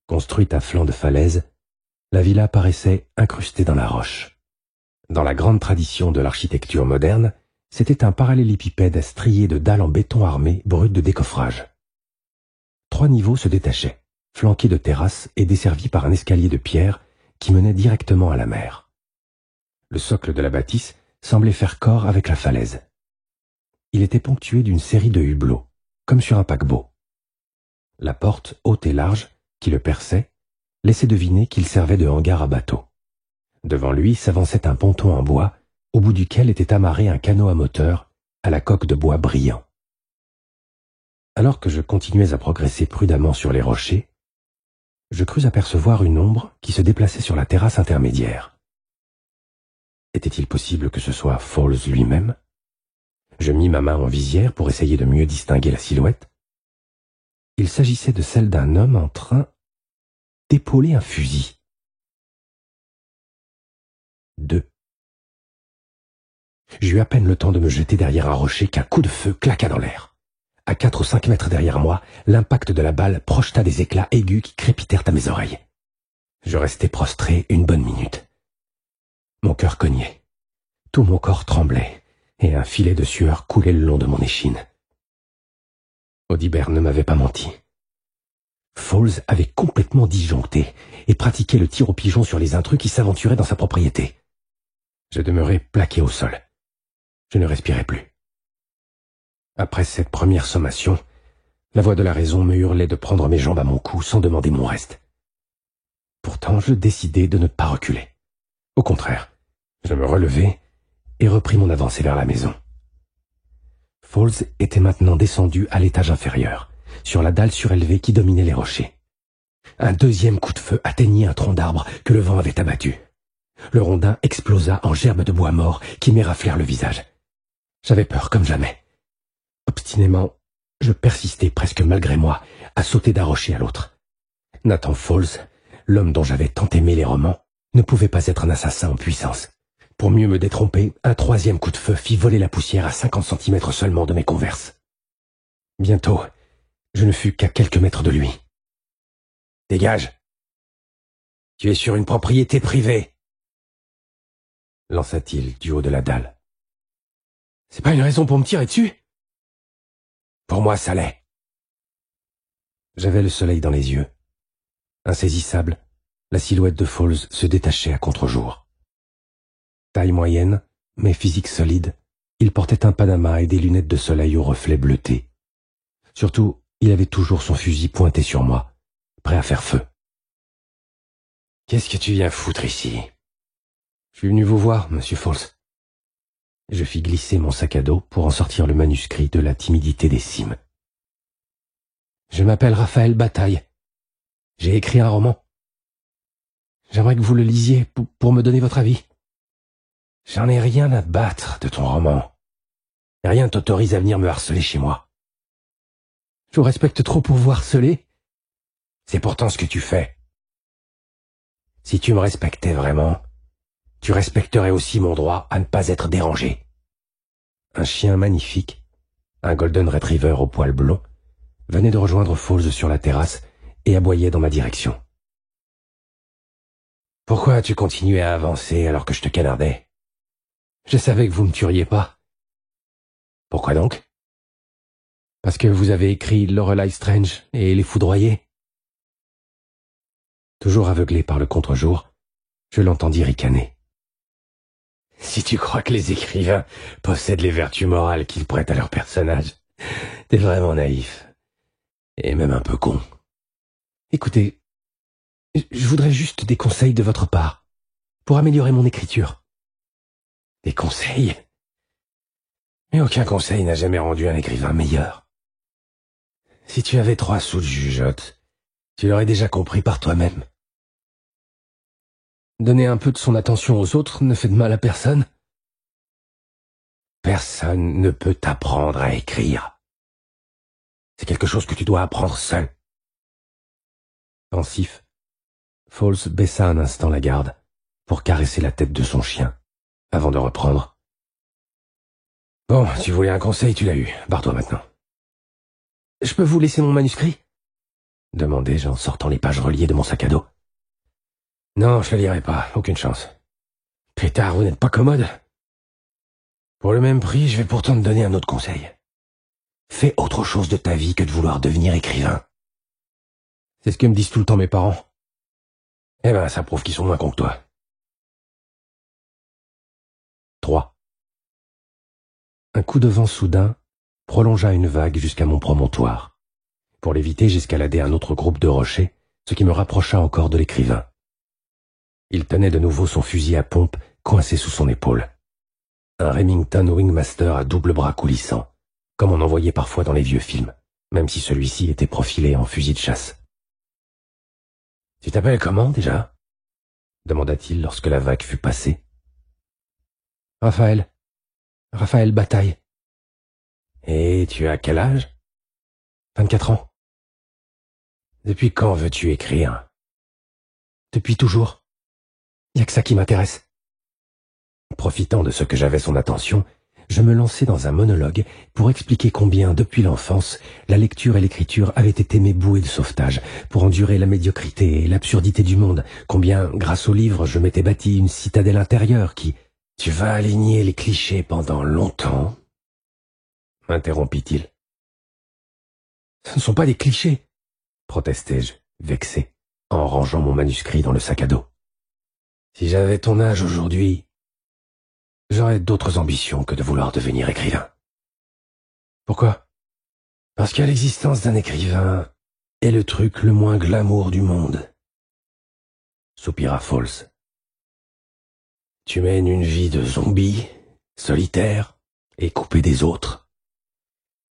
Construite à flanc de falaise, la villa paraissait incrustée dans la roche. Dans la grande tradition de l'architecture moderne, c'était un parallélépipède strié de dalles en béton armé brut de décoffrage. 3 niveaux se détachaient, flanqués de terrasses et desservis par un escalier de pierre qui menait directement à la mer. Le socle de la bâtisse semblait faire corps avec la falaise. Il était ponctué d'une série de hublots, comme sur un paquebot. La porte, haute et large, qui le perçait, laissait deviner qu'il servait de hangar à bateau. Devant lui s'avançait un ponton en bois, au bout duquel était amarré un canot à moteur, à la coque de bois brillant. Alors que je continuais à progresser prudemment sur les rochers, je crus apercevoir une ombre qui se déplaçait sur la terrasse intermédiaire. Était-il possible que ce soit Falls lui-même? Je mis ma main en visière pour essayer de mieux distinguer la silhouette. Il s'agissait de celle d'un homme en train d'épauler un fusil. 2. J'eus à peine le temps de me jeter derrière un rocher qu'un coup de feu claqua dans l'air. À 4 ou 5 mètres derrière moi, l'impact de la balle projeta des éclats aigus qui crépitèrent à mes oreilles. Je restai prostré une bonne minute. Mon cœur cognait. Tout mon corps tremblait, et un filet de sueur coulait le long de mon échine. Audibert ne m'avait pas menti. Falls avait complètement disjoncté et pratiquait le tir au pigeon sur les intrus qui s'aventuraient dans sa propriété. Je demeurai plaqué au sol. Je ne respirais plus. Après cette première sommation, la voix de la raison me hurlait de prendre mes jambes à mon cou sans demander mon reste. Pourtant, je décidai de ne pas reculer. Au contraire, je me relevai et repris mon avancée vers la maison. Falls était maintenant descendu à l'étage inférieur, sur la dalle surélevée qui dominait les rochers. Un deuxième coup de feu atteignit un tronc d'arbre que le vent avait abattu. Le rondin explosa en gerbes de bois mort qui m'éraflèrent le visage. J'avais peur comme jamais. Obstinément, je persistai presque malgré moi à sauter d'un rocher à l'autre. Nathan Falls, l'homme dont j'avais tant aimé les romans, ne pouvait pas être un assassin en puissance. Pour mieux me détromper, un 3e coup de feu fit voler la poussière à 50 centimètres seulement de mes converses. Bientôt, je ne fus qu'à quelques mètres de lui. « Dégage ! Tu es sur une propriété privée !» lança-t-il du haut de la dalle. « C'est pas une raison pour me tirer dessus ?» Pour moi, ça l'est. J'avais le soleil dans les yeux. Insaisissable, la silhouette de Falls se détachait à contre-jour. Taille moyenne, mais physique solide, il portait un panama et des lunettes de soleil aux reflets bleutés. Surtout, il avait toujours son fusil pointé sur moi, prêt à faire feu. « Qu'est-ce que tu viens foutre ici ?»« Je suis venu vous voir, monsieur Falls. » Je fis glisser mon sac à dos pour en sortir le manuscrit de La timidité des cimes. « Je m'appelle Raphaël Bataille. J'ai écrit un roman. J'aimerais que vous le lisiez pour me donner votre avis. » J'en ai rien à battre de ton roman. Et rien ne t'autorise à venir me harceler chez moi. Je vous respecte trop pour vous harceler. C'est pourtant ce que tu fais. Si tu me respectais vraiment, tu respecterais aussi mon droit à ne pas être dérangé. Un chien magnifique, un golden retriever au poil blond, venait de rejoindre Falls sur la terrasse et aboyait dans ma direction. Pourquoi as-tu continué à avancer alors que je te canardais? Je savais que vous me tueriez pas. Pourquoi donc? Parce que vous avez écrit Lorelei Strange et les foudroyer. Toujours aveuglé par le contre-jour, je l'entendis ricaner. Si tu crois que les écrivains possèdent les vertus morales qu'ils prêtent à leurs personnages, t'es vraiment naïf. Et même un peu con. Écoutez, je voudrais juste des conseils de votre part, pour améliorer mon écriture. Des conseils? Mais aucun conseil n'a jamais rendu un écrivain meilleur. Si tu avais 3 sous de jugeote, tu l'aurais déjà compris par toi-même. Donner un peu de son attention aux autres ne fait de mal à personne. Personne ne peut t'apprendre à écrire. C'est quelque chose que tu dois apprendre seul. Pensif, Falls baissa un instant la garde pour caresser la tête de son chien, avant de reprendre. Bon, tu voulais un conseil, tu l'as eu. Barre-toi maintenant. Je peux vous laisser mon manuscrit? Demandai-je en sortant les pages reliées de mon sac à dos. Non, je le lirai pas. Aucune chance. Pétard, vous n'êtes pas commode? Pour le même prix, je vais pourtant te donner un autre conseil. Fais autre chose de ta vie que de vouloir devenir écrivain. C'est ce que me disent tout le temps mes parents. Eh ben, ça prouve qu'ils sont moins cons que toi. 3. Un coup de vent soudain prolongea une vague jusqu'à mon promontoire. Pour l'éviter, j'escaladai un autre groupe de rochers, ce qui me rapprocha encore de l'écrivain. Il tenait de nouveau son fusil à pompe coincé sous son épaule. Un Remington Wingmaster à double bras coulissant, comme on en voyait parfois dans les vieux films, même si celui-ci était profilé en fusil de chasse. « Tu t'appelles comment, déjà ?» demanda-t-il lorsque la vague fut passée. « Raphaël. Raphaël Bataille. »« Et tu as quel âge ?»« 24 ans. »« Depuis quand veux-tu écrire ?»« Depuis toujours. Y a que ça qui m'intéresse. » Profitant de ce que j'avais son attention, je me lançai dans un monologue pour expliquer combien, depuis l'enfance, la lecture et l'écriture avaient été mes bouées de sauvetage pour endurer la médiocrité et l'absurdité du monde, combien, grâce aux livres, je m'étais bâti une citadelle intérieure qui... « Tu vas aligner les clichés pendant longtemps ?» m'interrompit-il. « Ce ne sont pas des clichés !» protestai-je, vexé, en rangeant mon manuscrit dans le sac à dos. « Si j'avais ton âge aujourd'hui, j'aurais d'autres ambitions que de vouloir devenir écrivain. » Pourquoi? Parce que l'existence d'un écrivain est le truc le moins glamour du monde. Soupira Falls. Tu mènes une vie de zombie, solitaire et coupé des autres.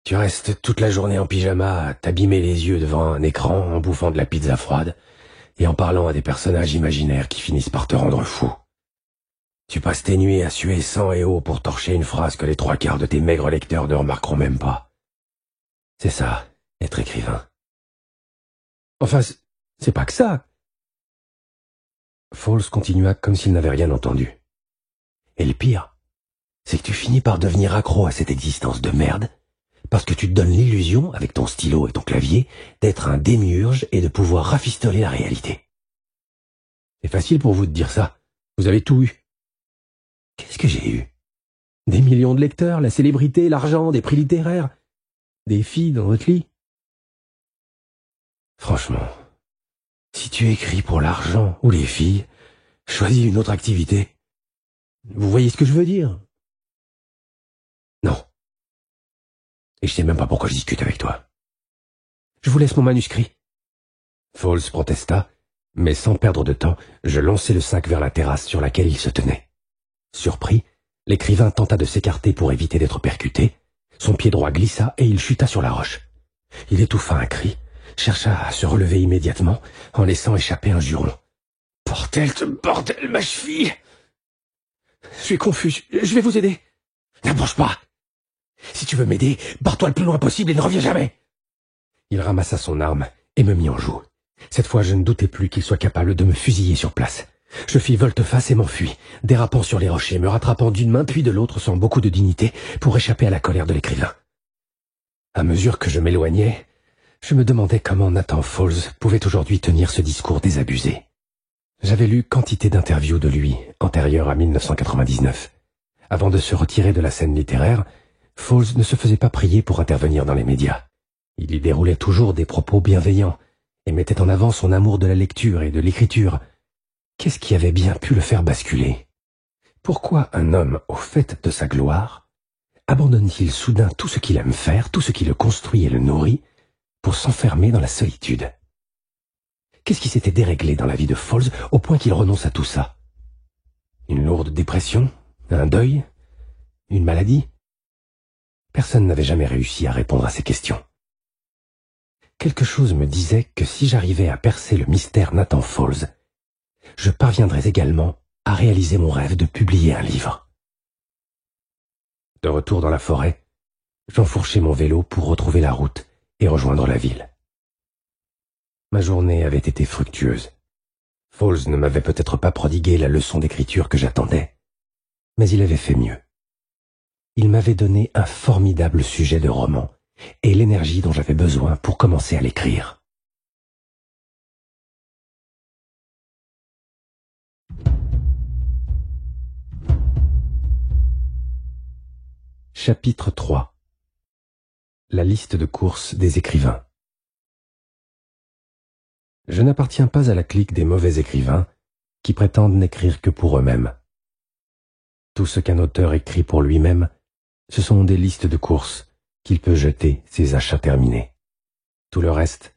Tu restes toute la journée en pyjama à t'abîmer les yeux devant un écran en bouffant de la pizza froide et en parlant à des personnages imaginaires qui finissent par te rendre fou. Tu passes tes nuits à suer sang et eau pour torcher une phrase que les 3/4 de tes maigres lecteurs ne remarqueront même pas. C'est ça, être écrivain. Enfin, c'est pas que ça. Falls continua comme s'il n'avait rien entendu. Et le pire, c'est que tu finis par devenir accro à cette existence de merde, parce que tu te donnes l'illusion, avec ton stylo et ton clavier, d'être un démiurge et de pouvoir rafistoler la réalité. C'est facile pour vous de dire ça. Vous avez tout eu. Qu'est-ce que j'ai eu? Des millions de lecteurs, la célébrité, l'argent, des prix littéraires, des filles dans votre lit. Franchement, si tu écris pour l'argent ou les filles, choisis une autre activité. Vous voyez ce que je veux dire? Non. Et je sais même pas pourquoi je discute avec toi. Je vous laisse mon manuscrit. Falls protesta, mais sans perdre de temps, je lançai le sac vers la terrasse sur laquelle il se tenait. Surpris, l'écrivain tenta de s'écarter pour éviter d'être percuté. Son pied droit glissa et il chuta sur la roche. Il étouffa un cri, chercha à se relever immédiatement en laissant échapper un juron. « Bordel de bordel, ma cheville !» Je suis confus, je vais vous aider. N'approche pas. Si tu veux m'aider, barre-toi le plus loin possible et ne reviens jamais. Il ramassa son arme et me mit en joue. Cette fois, je ne doutais plus qu'il soit capable de me fusiller sur place. Je fis volte-face et m'enfuis, dérapant sur les rochers, me rattrapant d'une main puis de l'autre sans beaucoup de dignité pour échapper à la colère de l'écrivain. À mesure que je m'éloignais, je me demandais comment Nathan Falls pouvait aujourd'hui tenir ce discours désabusé. J'avais lu quantité d'interviews de lui, antérieures à 1999. Avant de se retirer de la scène littéraire, Falls ne se faisait pas prier pour intervenir dans les médias. Il y déroulait toujours des propos bienveillants et mettait en avant son amour de la lecture et de l'écriture. Qu'est-ce qui avait bien pu le faire basculer? Pourquoi un homme au fait de sa gloire abandonne-t-il soudain tout ce qu'il aime faire, tout ce qui le construit et le nourrit, pour s'enfermer dans la solitude? Qu'est-ce qui s'était déréglé dans la vie de Falls au point qu'il renonce à tout ça? Une lourde dépression? Un deuil? Une maladie? Personne n'avait jamais réussi à répondre à ces questions. Quelque chose me disait que si j'arrivais à percer le mystère Nathan Falls, je parviendrais également à réaliser mon rêve de publier un livre. De retour dans la forêt, j'enfourchai mon vélo pour retrouver la route et rejoindre la ville. Ma journée avait été fructueuse. Falls ne m'avait peut-être pas prodigué la leçon d'écriture que j'attendais, mais il avait fait mieux. Il m'avait donné un formidable sujet de roman et l'énergie dont j'avais besoin pour commencer à l'écrire. Chapitre 3. La liste de courses des écrivains. Je n'appartiens pas à la clique des mauvais écrivains qui prétendent n'écrire que pour eux-mêmes. Tout ce qu'un auteur écrit pour lui-même, ce sont des listes de courses qu'il peut jeter ses achats terminés. Tout le reste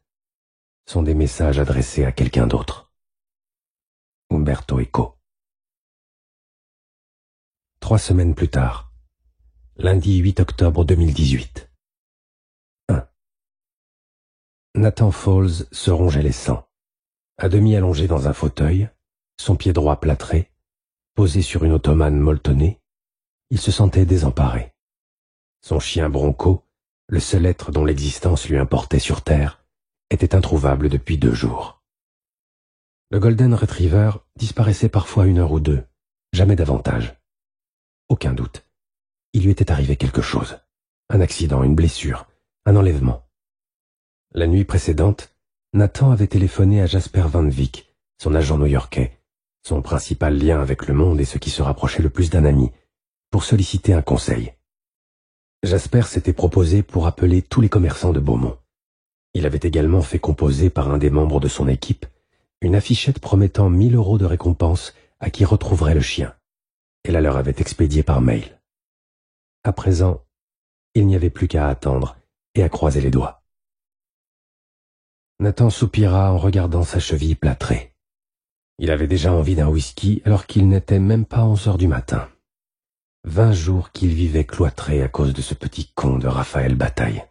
sont des messages adressés à quelqu'un d'autre. Umberto Eco. 3 semaines plus tard, lundi 8 octobre 2018. 1. Nathan Falls se rongeait les sangs, à demi allongé dans un fauteuil, son pied droit plâtré, posé sur une ottomane molletonnée, il se sentait désemparé. Son chien Bronco, le seul être dont l'existence lui importait sur Terre, était introuvable depuis 2 jours. Le Golden Retriever disparaissait parfois 1 heure ou 2, jamais davantage. Aucun doute, il lui était arrivé quelque chose. Un accident, une blessure, un enlèvement. La nuit précédente, Nathan avait téléphoné à Jasper Van Wyck, son agent new-yorkais, son principal lien avec le monde et ce qui se rapprochait le plus d'un ami, pour solliciter un conseil. Jasper s'était proposé pour appeler tous les commerçants de Beaumont. Il avait également fait composer par un des membres de son équipe une affichette promettant 1 000 € de récompense à qui retrouverait le chien, et la leur avait expédiée par mail. À présent, il n'y avait plus qu'à attendre et à croiser les doigts. Nathan soupira en regardant sa cheville plâtrée. Il avait déjà envie d'un whisky alors qu'il n'était même pas 11 heures du matin. 20 jours qu'il vivait cloîtré à cause de ce petit con de Raphaël Bataille.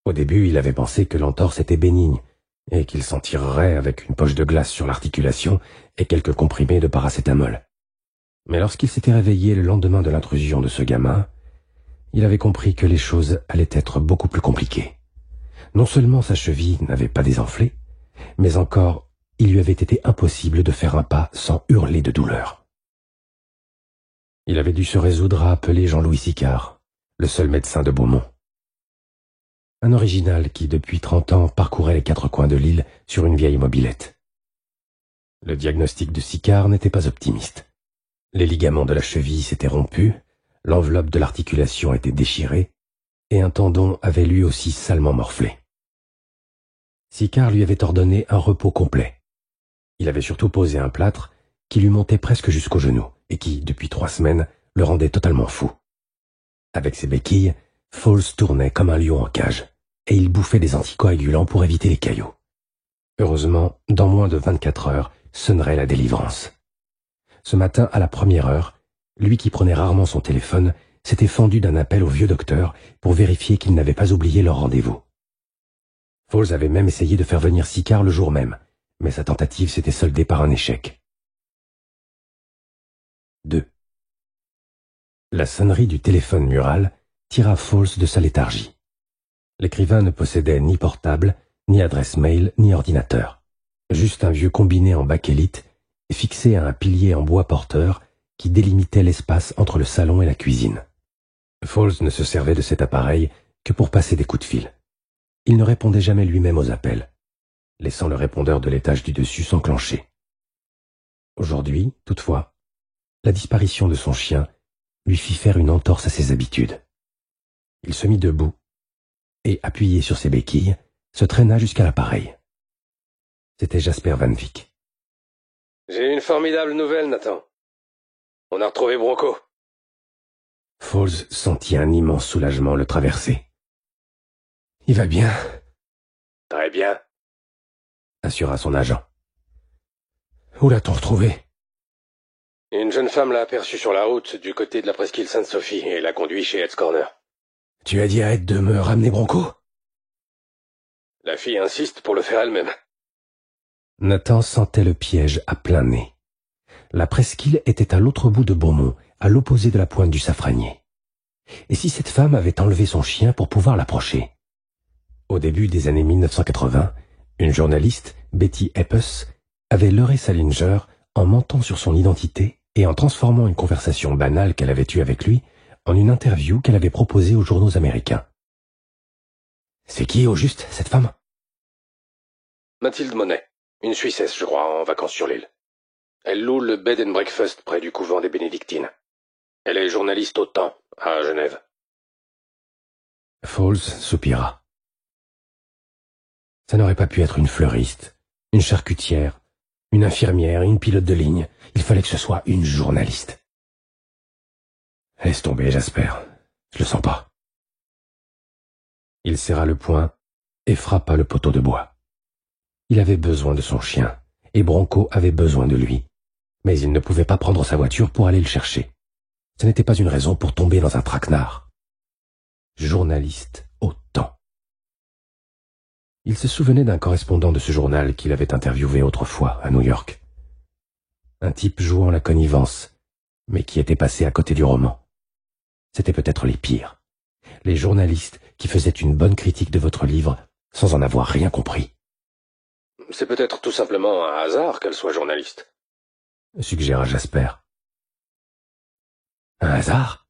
Au début, il avait pensé que l'entorse était bénigne et qu'il s'en tirerait avec une poche de glace sur l'articulation et quelques comprimés de paracétamol. Mais lorsqu'il s'était réveillé le lendemain de l'intrusion de ce gamin, il avait compris que les choses allaient être beaucoup plus compliquées. Non seulement sa cheville n'avait pas désenflé, mais encore, il lui avait été impossible de faire un pas sans hurler de douleur. Il avait dû se résoudre à appeler Jean-Louis Sicard, le seul médecin de Beaumont. Un original qui, depuis 30 ans, parcourait les 4 coins de l'île sur une vieille mobilette. Le diagnostic de Sicard n'était pas optimiste. Les ligaments de la cheville s'étaient rompus, l'enveloppe de l'articulation était déchirée, et un tendon avait lui aussi salement morflé. Sicard lui avait ordonné un repos complet. Il avait surtout posé un plâtre qui lui montait presque jusqu'aux genoux, et qui, depuis 3 semaines, le rendait totalement fou. Avec ses béquilles, Falls tournait comme un lion en cage, et il bouffait des anticoagulants pour éviter les caillots. Heureusement, dans moins de 24 heures, sonnerait la délivrance. Ce matin, à la 1re heure, lui qui prenait rarement son téléphone, s'était fendu d'un appel au vieux docteur pour vérifier qu'il n'avait pas oublié leur rendez-vous. Falls avait même essayé de faire venir Sicard le jour même, mais sa tentative s'était soldée par un échec. 2. La sonnerie du téléphone mural tira Fawles de sa léthargie. L'écrivain ne possédait ni portable, ni adresse mail, ni ordinateur. Juste un vieux combiné en bakélite fixé à un pilier en bois porteur qui délimitait l'espace entre le salon et la cuisine. Fawles ne se servait de cet appareil que pour passer des coups de fil. Il ne répondait jamais lui-même aux appels, laissant le répondeur de l'étage du dessus s'enclencher. Aujourd'hui, toutefois, la disparition de son chien lui fit faire une entorse à ses habitudes. Il se mit debout et, appuyé sur ses béquilles, se traîna jusqu'à l'appareil. C'était Jasper Van Wyck. « J'ai une formidable nouvelle, Nathan. On a retrouvé Bronco. » Fawles sentit un immense soulagement le traverser. « Il va bien ?»« Très bien, » assura son agent. « Où l'a-t-on retrouvé ?» Une jeune femme l'a aperçu sur la route du côté de la presqu'île Sainte-Sophie et l'a conduit chez Ed's Corner. « Tu as dit à Ed de me ramener Bronco ?» La fille insiste pour le faire elle-même. Nathan sentait le piège à plein nez. La presqu'île était à l'autre bout de Beaumont, à l'opposé de la pointe du Safranier. Et si cette femme avait enlevé son chien pour pouvoir l'approcher? Au début des années 1980, une journaliste, Betty Eppes, avait leurré Salinger en mentant sur son identité et en transformant une conversation banale qu'elle avait eue avec lui en une interview qu'elle avait proposée aux journaux américains. C'est qui, au juste, cette femme? Mathilde Monet, une Suissesse, je crois, en vacances sur l'île. Elle loue le bed and breakfast près du couvent des Bénédictines. Elle est journaliste au Temps, à Genève. Fawles soupira. Ça n'aurait pas pu être une fleuriste, une charcutière, une infirmière, une pilote de ligne. Il fallait que ce soit une journaliste. Laisse tomber, Jasper. Je le sens pas. Il serra le poing et frappa le poteau de bois. Il avait besoin de son chien, et Bronco avait besoin de lui. Mais il ne pouvait pas prendre sa voiture pour aller le chercher. Ce n'était pas une raison pour tomber dans un traquenard. Journaliste au Temps. Il se souvenait d'un correspondant de ce journal qu'il avait interviewé autrefois à New York. Un type jouant la connivence, mais qui était passé à côté du roman. C'était peut-être les pires. Les journalistes qui faisaient une bonne critique de votre livre sans en avoir rien compris. C'est peut-être tout simplement un hasard qu'elle soit journaliste, suggéra Jasper. Un hasard?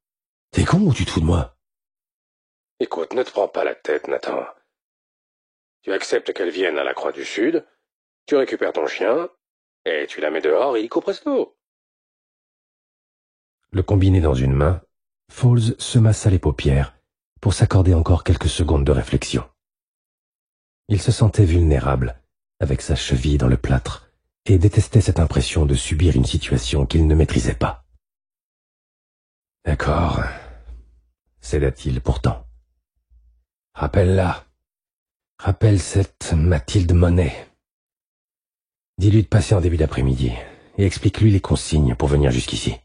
T'es con ou tu te fous de moi? Écoute, ne te prends pas la tête, Nathan. Tu acceptes qu'elle vienne à la Croix du Sud, tu récupères ton chien, et tu la mets dehors illico presto. Le combiné dans une main, Fawles se massa les paupières pour s'accorder encore quelques secondes de réflexion. Il se sentait vulnérable, avec sa cheville dans le plâtre, et détestait cette impression de subir une situation qu'il ne maîtrisait pas. D'accord, céda-t-il pourtant. Rappelle-la. Rappelle cette Mathilde Monet. Dis-lui de passer en début d'après-midi et explique-lui les consignes pour venir jusqu'ici.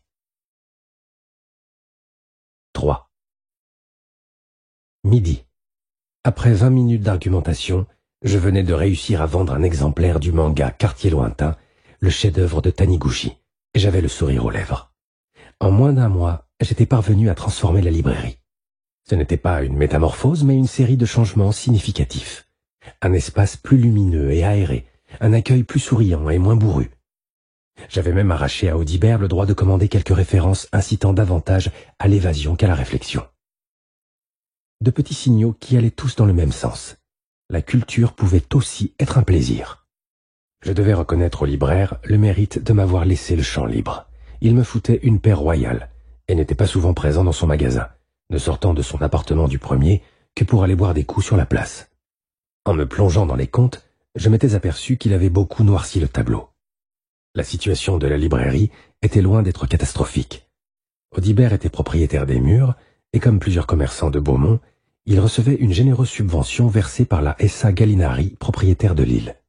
3. Midi. Après 20 minutes d'argumentation, je venais de réussir à vendre un exemplaire du manga Quartier lointain, le chef-d'œuvre de Taniguchi, et j'avais le sourire aux lèvres. En moins d'un mois, j'étais parvenu à transformer la librairie. Ce n'était pas une métamorphose, mais une série de changements significatifs. Un espace plus lumineux et aéré, un accueil plus souriant et moins bourru. J'avais même arraché à Audibert le droit de commander quelques références incitant davantage à l'évasion qu'à la réflexion. De petits signaux qui allaient tous dans le même sens. La culture pouvait aussi être un plaisir. Je devais reconnaître au libraire le mérite de m'avoir laissé le champ libre. Il me foutait une paix royale et n'était pas souvent présent dans son magasin, ne sortant de son appartement du premier que pour aller boire des coups sur la place. En me plongeant dans les comptes, je m'étais aperçu qu'il avait beaucoup noirci le tableau. La situation de la librairie était loin d'être catastrophique. Audibert était propriétaire des murs, et comme plusieurs commerçants de Beaumont, il recevait une généreuse subvention versée par la SA Gallinari, propriétaire de l'île.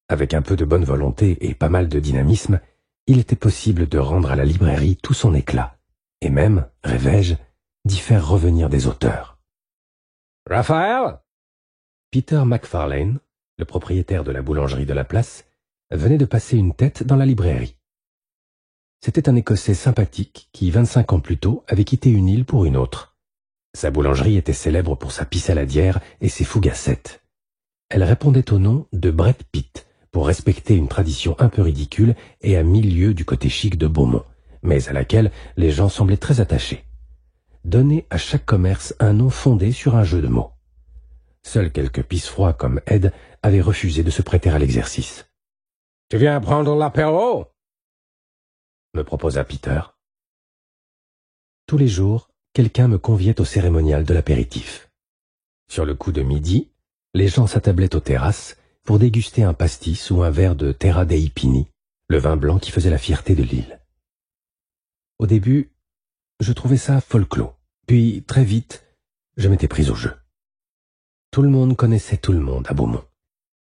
Avec un peu de bonne volonté et pas mal de dynamisme, il était possible de rendre à la librairie tout son éclat, et même, rêvais-je, d'y faire revenir des auteurs. « Raphaël !» Peter McFarlane, le propriétaire de la boulangerie de la place, venait de passer une tête dans la librairie. C'était un Écossais sympathique qui, 25 ans plus tôt, avait quitté une île pour une autre. Sa boulangerie était célèbre pour sa pie saladière et ses fougassettes. Elle répondait au nom de Brett Pitt, pour respecter une tradition un peu ridicule et à 1000 lieues du côté chic de Beaumont, mais à laquelle les gens semblaient très attachés. Donner à chaque commerce un nom fondé sur un jeu de mots. Seuls quelques pisse-froids comme Ed avaient refusé de se prêter à l'exercice. « Tu viens prendre l'apéro ?» me proposa Peter. Tous les jours, quelqu'un me conviait au cérémonial de l'apéritif. Sur le coup de midi, les gens s'attablaient aux terrasses pour déguster un pastis ou un verre de Terra dei Pini, le vin blanc qui faisait la fierté de l'île. Au début, je trouvais ça folklore, puis très vite, je m'étais pris au jeu. Tout le monde connaissait tout le monde à Beaumont.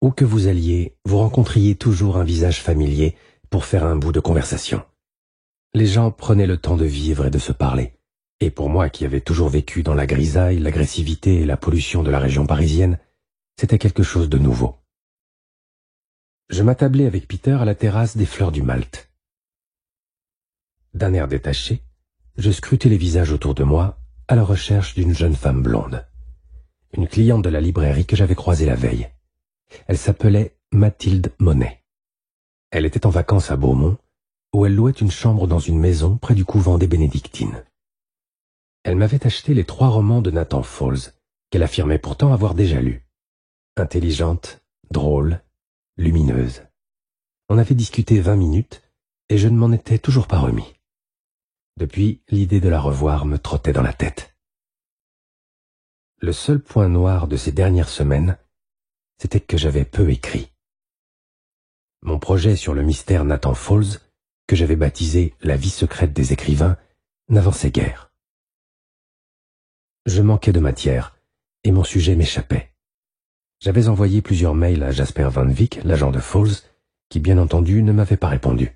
Où que vous alliez, vous rencontriez toujours un visage familier pour faire un bout de conversation. Les gens prenaient le temps de vivre et de se parler. Et pour moi qui avais toujours vécu dans la grisaille, l'agressivité et la pollution de la région parisienne, c'était quelque chose de nouveau. Je m'attablais avec Peter à la terrasse des Fleurs du Malte. D'un air détaché, je scrutais les visages autour de moi à la recherche d'une jeune femme blonde. Une cliente de la librairie que j'avais croisée la veille. Elle s'appelait Mathilde Monet. Elle était en vacances à Beaumont, où elle louait une chambre dans une maison près du couvent des Bénédictines. Elle m'avait acheté les 3 romans de Nathan Falls, qu'elle affirmait pourtant avoir déjà lus. Intelligente, drôle, lumineuse. On avait discuté 20 minutes, et je ne m'en étais toujours pas remis. Depuis, l'idée de la revoir me trottait dans la tête. Le seul point noir de ces dernières semaines, c'était que j'avais peu écrit. Mon projet sur le mystère Nathan Falls, que j'avais baptisé « La vie secrète des écrivains », n'avançait guère. Je manquais de matière, et mon sujet m'échappait. J'avais envoyé plusieurs mails à Jasper Van Wyck, l'agent de Falls, qui bien entendu ne m'avait pas répondu.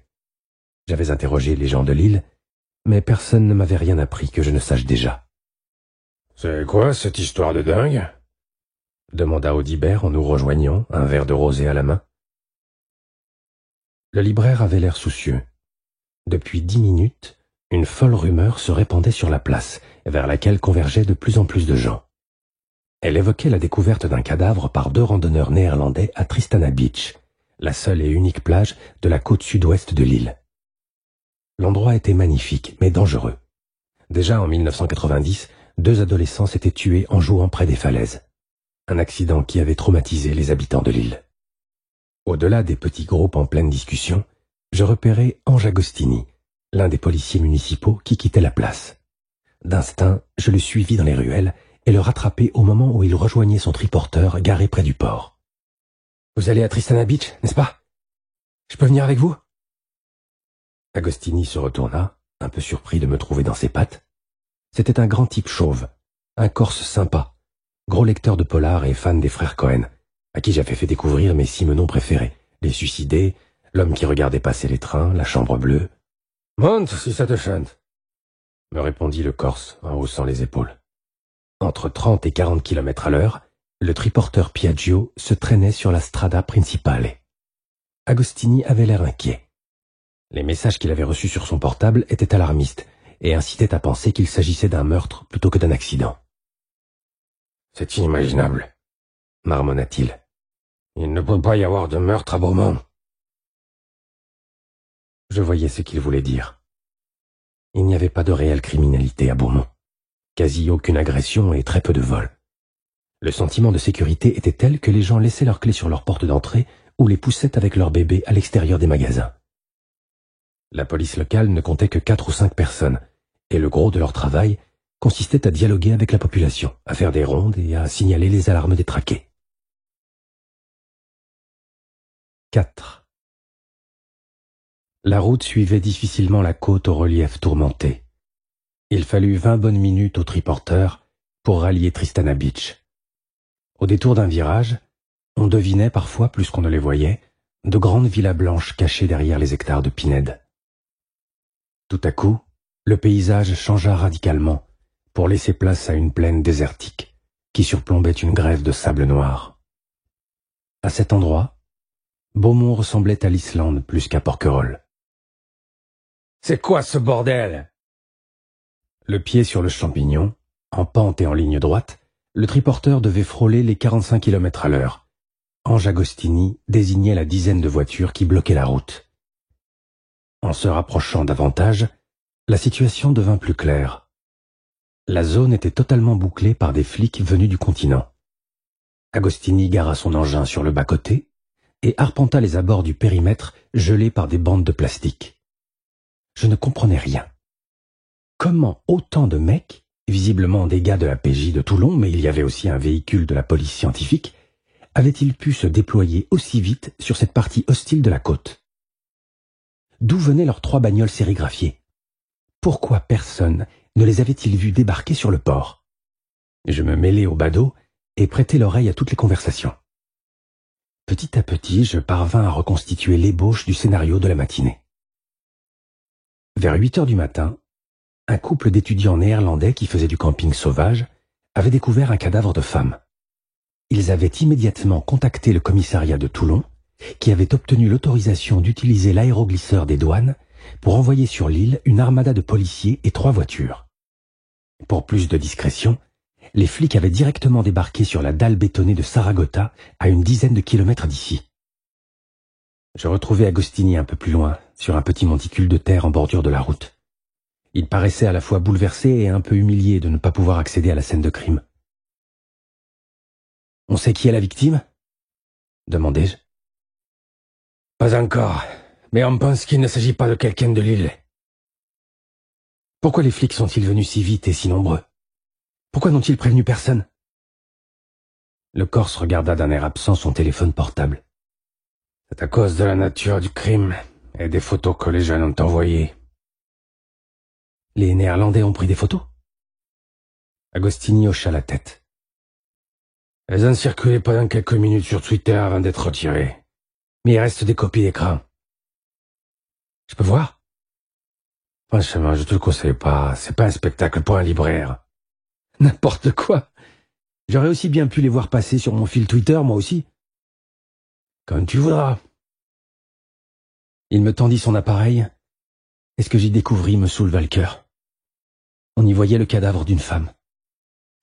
J'avais interrogé les gens de l'île, mais personne ne m'avait rien appris que je ne sache déjà. « C'est quoi cette histoire de dingue ?» demanda Audibert en nous rejoignant, un verre de rosé à la main. Le libraire avait l'air soucieux. Depuis 10 minutes, une folle rumeur se répandait sur la place, vers laquelle convergeaient de plus en plus de gens. Elle évoquait la découverte d'un cadavre par 2 randonneurs néerlandais à Tristana Beach, la seule et unique plage de la côte sud-ouest de l'île. L'endroit était magnifique, mais dangereux. Déjà en 1990, 2 adolescents s'étaient tués en jouant près des falaises. Un accident qui avait traumatisé les habitants de l'île. Au-delà des petits groupes en pleine discussion, je repérais Ange Agostini, l'un des policiers municipaux qui quittait la place. D'instinct, je le suivis dans les ruelles et le rattrapai au moment où il rejoignait son triporteur garé près du port. « Vous allez à Tristana Beach, n'est-ce pas? Je peux venir avec vous ?» Agostini se retourna, un peu surpris de me trouver dans ses pattes. C'était un grand type chauve, un Corse sympa, gros lecteur de polar et fan des frères Cohen, à qui j'avais fait découvrir mes 6 noms préférés, Les Suicidés, L'homme qui regardait passer les trains, La Chambre bleue. « Monte si ça te chante !» me répondit le Corse en haussant les épaules. Entre 30 et 40 km à l'heure, le triporteur Piaggio se traînait sur la strada principale. Agostini avait l'air inquiet. Les messages qu'il avait reçus sur son portable étaient alarmistes et incitaient à penser qu'il s'agissait d'un meurtre plutôt que d'un accident. « C'est inimaginable, » marmonna-t-il. « Il ne peut pas y avoir de meurtre à Beaumont. » Je voyais ce qu'il voulait dire. Il n'y avait pas de réelle criminalité à Beaumont. Quasi aucune agression et très peu de vols. Le sentiment de sécurité était tel que les gens laissaient leurs clés sur leur porte d'entrée ou les poussaient avec leurs bébés à l'extérieur des magasins. La police locale ne comptait que 4 ou 5 personnes, et le gros de leur travail consistait à dialoguer avec la population, à faire des rondes et à signaler les alarmes détraquées. 4. La route suivait difficilement la côte au relief tourmenté. Il fallut 20 bonnes minutes au triporteur pour rallier Tristana Beach. Au détour d'un virage, on devinait parfois, plus qu'on ne les voyait, de grandes villas blanches cachées derrière les hectares de pinèdes. Tout à coup, le paysage changea radicalement pour laisser place à une plaine désertique qui surplombait une grève de sable noir. À cet endroit, Beaumont ressemblait à l'Islande plus qu'à Porquerolles. C'est quoi ce bordel? Le pied sur le champignon, en pente et en ligne droite, le triporteur devait frôler les 45 km à l'heure. Ange Agostini désignait la dizaine de voitures qui bloquaient la route. En se rapprochant davantage, la situation devint plus claire. La zone était totalement bouclée par des flics venus du continent. Agostini gara son engin sur le bas-côté et arpenta les abords du périmètre gelés par des bandes de plastique. Je ne comprenais rien. Comment autant de mecs, visiblement des gars de la PJ de Toulon, mais il y avait aussi un véhicule de la police scientifique, avaient-ils pu se déployer aussi vite sur cette partie hostile de la côte? D'où venaient leurs 3 bagnoles sérigraphiées? Pourquoi personne ne les avait-il vus débarquer sur le port? Je me mêlai au badaud et prêtai l'oreille à toutes les conversations. Petit à petit, je parvins à reconstituer l'ébauche du scénario de la matinée. Vers 8 heures du matin, un couple d'étudiants néerlandais qui faisaient du camping sauvage avait découvert un cadavre de femme. Ils avaient immédiatement contacté le commissariat de Toulon, qui avait obtenu l'autorisation d'utiliser l'aéroglisseur des douanes pour envoyer sur l'île une armada de policiers et 3 voitures. Pour plus de discrétion, les flics avaient directement débarqué sur la dalle bétonnée de Saragota, à une dizaine de kilomètres d'ici. Je retrouvai Agostini un peu plus loin, sur un petit monticule de terre en bordure de la route. Il paraissait à la fois bouleversé et un peu humilié de ne pas pouvoir accéder à la scène de crime. « On sait qui est la victime ?» demandai-je. « Pas encore, mais on pense qu'il ne s'agit pas de quelqu'un de l'île. » « Pourquoi les flics sont-ils venus si vite et si nombreux? Pourquoi n'ont-ils prévenu personne ?» Le Corse regarda d'un air absent son téléphone portable. « C'est à cause de la nature du crime et des photos que les jeunes ont envoyées. » « Les Néerlandais ont pris des photos ?» Agostini hocha la tête. « Elles ont circulé pendant quelques minutes sur Twitter avant d'être retirées. Mais il reste des copies d'écran. »« Je peux voir ?» ?»« Franchement, je te le conseille pas. C'est pas un spectacle pour un libraire. »« N'importe quoi. J'aurais aussi bien pu les voir passer sur mon fil Twitter, moi aussi. »« Comme tu voudras. » Il me tendit son appareil, et ce que j'y découvris me souleva le cœur. On y voyait le cadavre d'une femme.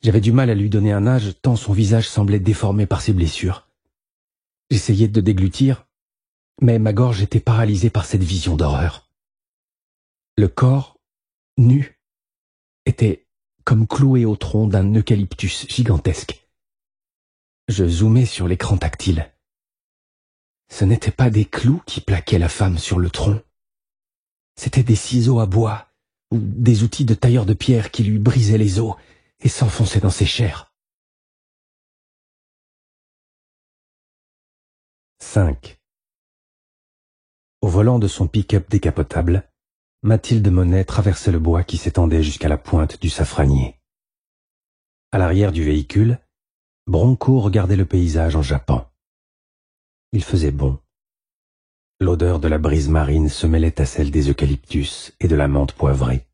J'avais du mal à lui donner un âge, tant son visage semblait déformé par ses blessures. J'essayais de déglutir, mais ma gorge était paralysée par cette vision d'horreur. Le corps, nu, était comme cloué au tronc d'un eucalyptus gigantesque. Je zoomais sur l'écran tactile. Ce n'étaient pas des clous qui plaquaient la femme sur le tronc. C'étaient des ciseaux à bois ou des outils de tailleur de pierre qui lui brisaient les os et s'enfonçaient dans ses chairs. 5. Au volant de son pick-up décapotable, Mathilde Monet traversait le bois qui s'étendait jusqu'à la pointe du Safranier. À l'arrière du véhicule, Bronco regardait le paysage en jappant. Il faisait bon. L'odeur de la brise marine se mêlait à celle des eucalyptus et de la menthe poivrée.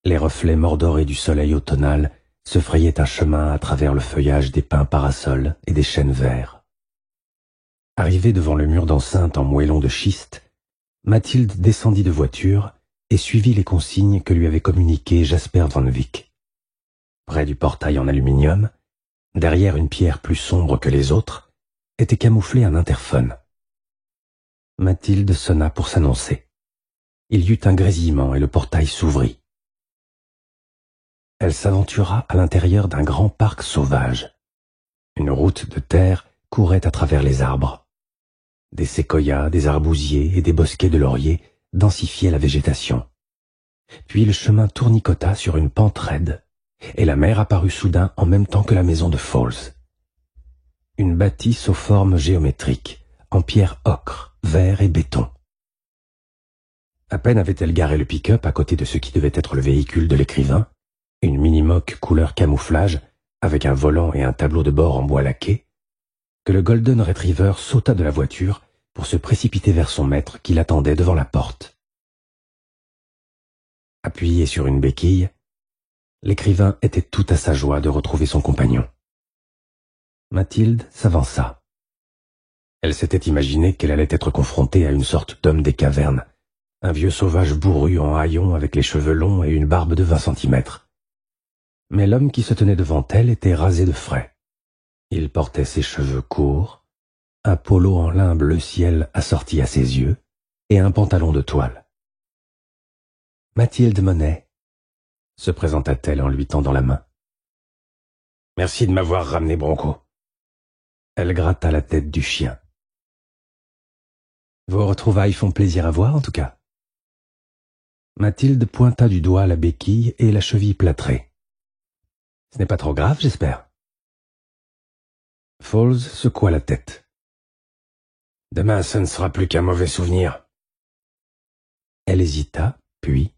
Les reflets mordorés du soleil automnal se frayaient un chemin à travers le feuillage des pins parasols et des chênes verts. Arrivée devant le mur d'enceinte en moellon de schiste, Mathilde descendit de voiture et suivit les consignes que lui avait communiquées Jasper Van Wyck. Près du portail en aluminium, derrière une pierre plus sombre que les autres, était camouflé un interphone. Mathilde sonna pour s'annoncer. Il y eut un grésillement et le portail s'ouvrit. Elle s'aventura à l'intérieur d'un grand parc sauvage. Une route de terre courait à travers les arbres. Des séquoias, des arbousiers et des bosquets de lauriers densifiaient la végétation. Puis le chemin tournicota sur une pente raide, et la mer apparut soudain en même temps que la maison de Falls. Une bâtisse aux formes géométriques, en pierre ocre, verre et béton. À peine avait-elle garé le pick-up à côté de ce qui devait être le véhicule de l'écrivain, une mini-moque couleur camouflage, avec un volant et un tableau de bord en bois laqué, que le Golden Retriever sauta de la voiture pour se précipiter vers son maître qui l'attendait devant la porte. Appuyé sur une béquille, l'écrivain était tout à sa joie de retrouver son compagnon. Mathilde s'avança. Elle s'était imaginé qu'elle allait être confrontée à une sorte d'homme des cavernes, un vieux sauvage bourru en haillons avec les cheveux longs et une barbe de 20 centimètres. Mais l'homme qui se tenait devant elle était rasé de frais. Il portait ses cheveux courts, un polo en lin bleu ciel assorti à ses yeux, et un pantalon de toile. « Mathilde Monet », se présenta-t-elle en lui tendant la main. « Merci de m'avoir ramené Bronco. » Elle gratta la tête du chien. « Vos retrouvailles font plaisir à voir, en tout cas. » Mathilde pointa du doigt la béquille et la cheville plâtrée. « Ce n'est pas trop grave, j'espère. » Foles secoua la tête. « Demain, ce ne sera plus qu'un mauvais souvenir. » Elle hésita, puis...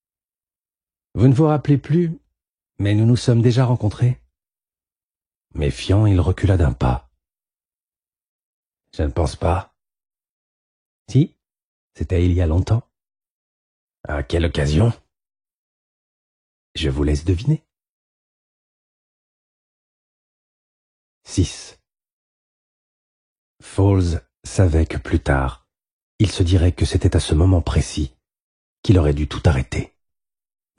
« Vous ne vous rappelez plus, mais nous nous sommes déjà rencontrés. » Méfiant, il recula d'un pas. « Je ne pense pas. »« Si, c'était il y a longtemps. »« À quelle occasion ?»« Je vous laisse deviner. » 6. Foles savait que plus tard, il se dirait que c'était à ce moment précis qu'il aurait dû tout arrêter.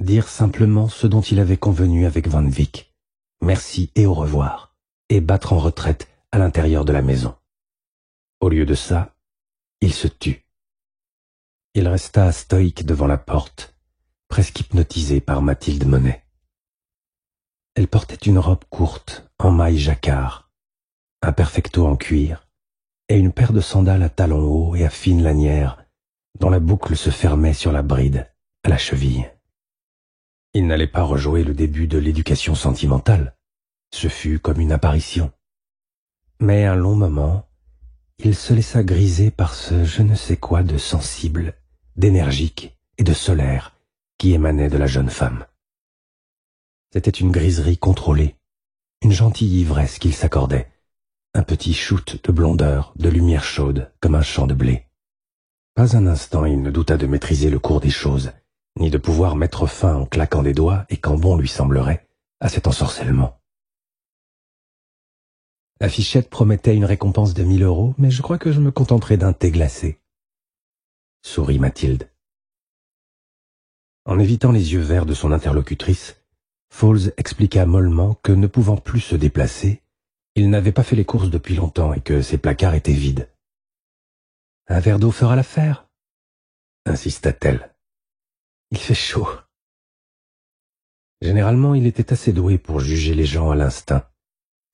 Dire simplement ce dont il avait convenu avec Van Wyck, merci et au revoir, et battre en retraite à l'intérieur de la maison. Au lieu de ça, il se tut. Il resta stoïque devant la porte, presque hypnotisé par Mathilde Monet. Elle portait une robe courte, en maille jacquard, un perfecto en cuir, et une paire de sandales à talons hauts et à fines lanières, dont la boucle se fermait sur la bride, à la cheville. Il n'allait pas rejouer le début de l'éducation sentimentale. Ce fut comme une apparition. Mais un long moment, il se laissa griser par ce je ne sais quoi de sensible, d'énergique et de solaire qui émanait de la jeune femme. C'était une griserie contrôlée, une gentille ivresse qu'il s'accordait, un petit shoot de blondeur, de lumière chaude, comme un champ de blé. Pas un instant il ne douta de maîtriser le cours des choses, ni de pouvoir mettre fin en claquant des doigts et quand bon lui semblerait, à cet ensorcellement. La fichette promettait une récompense de 1000 €, mais je crois que je me contenterai d'un thé glacé. Sourit Mathilde. En évitant les yeux verts de son interlocutrice, Foles expliqua mollement que ne pouvant plus se déplacer, il n'avait pas fait les courses depuis longtemps et que ses placards étaient vides. « Un verre d'eau fera l'affaire » insista-t-elle. « Il fait chaud. » Généralement, il était assez doué pour juger les gens à l'instinct.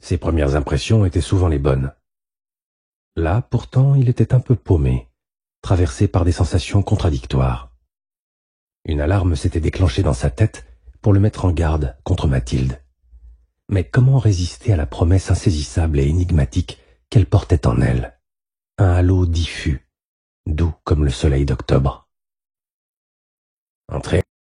Ses premières impressions étaient souvent les bonnes. Là, pourtant, il était un peu paumé, traversé par des sensations contradictoires. Une alarme s'était déclenchée dans sa tête pour le mettre en garde contre Mathilde. Mais comment résister à la promesse insaisissable et énigmatique qu'elle portait en elle? Un halo diffus, doux comme le soleil d'octobre. « Entrez. »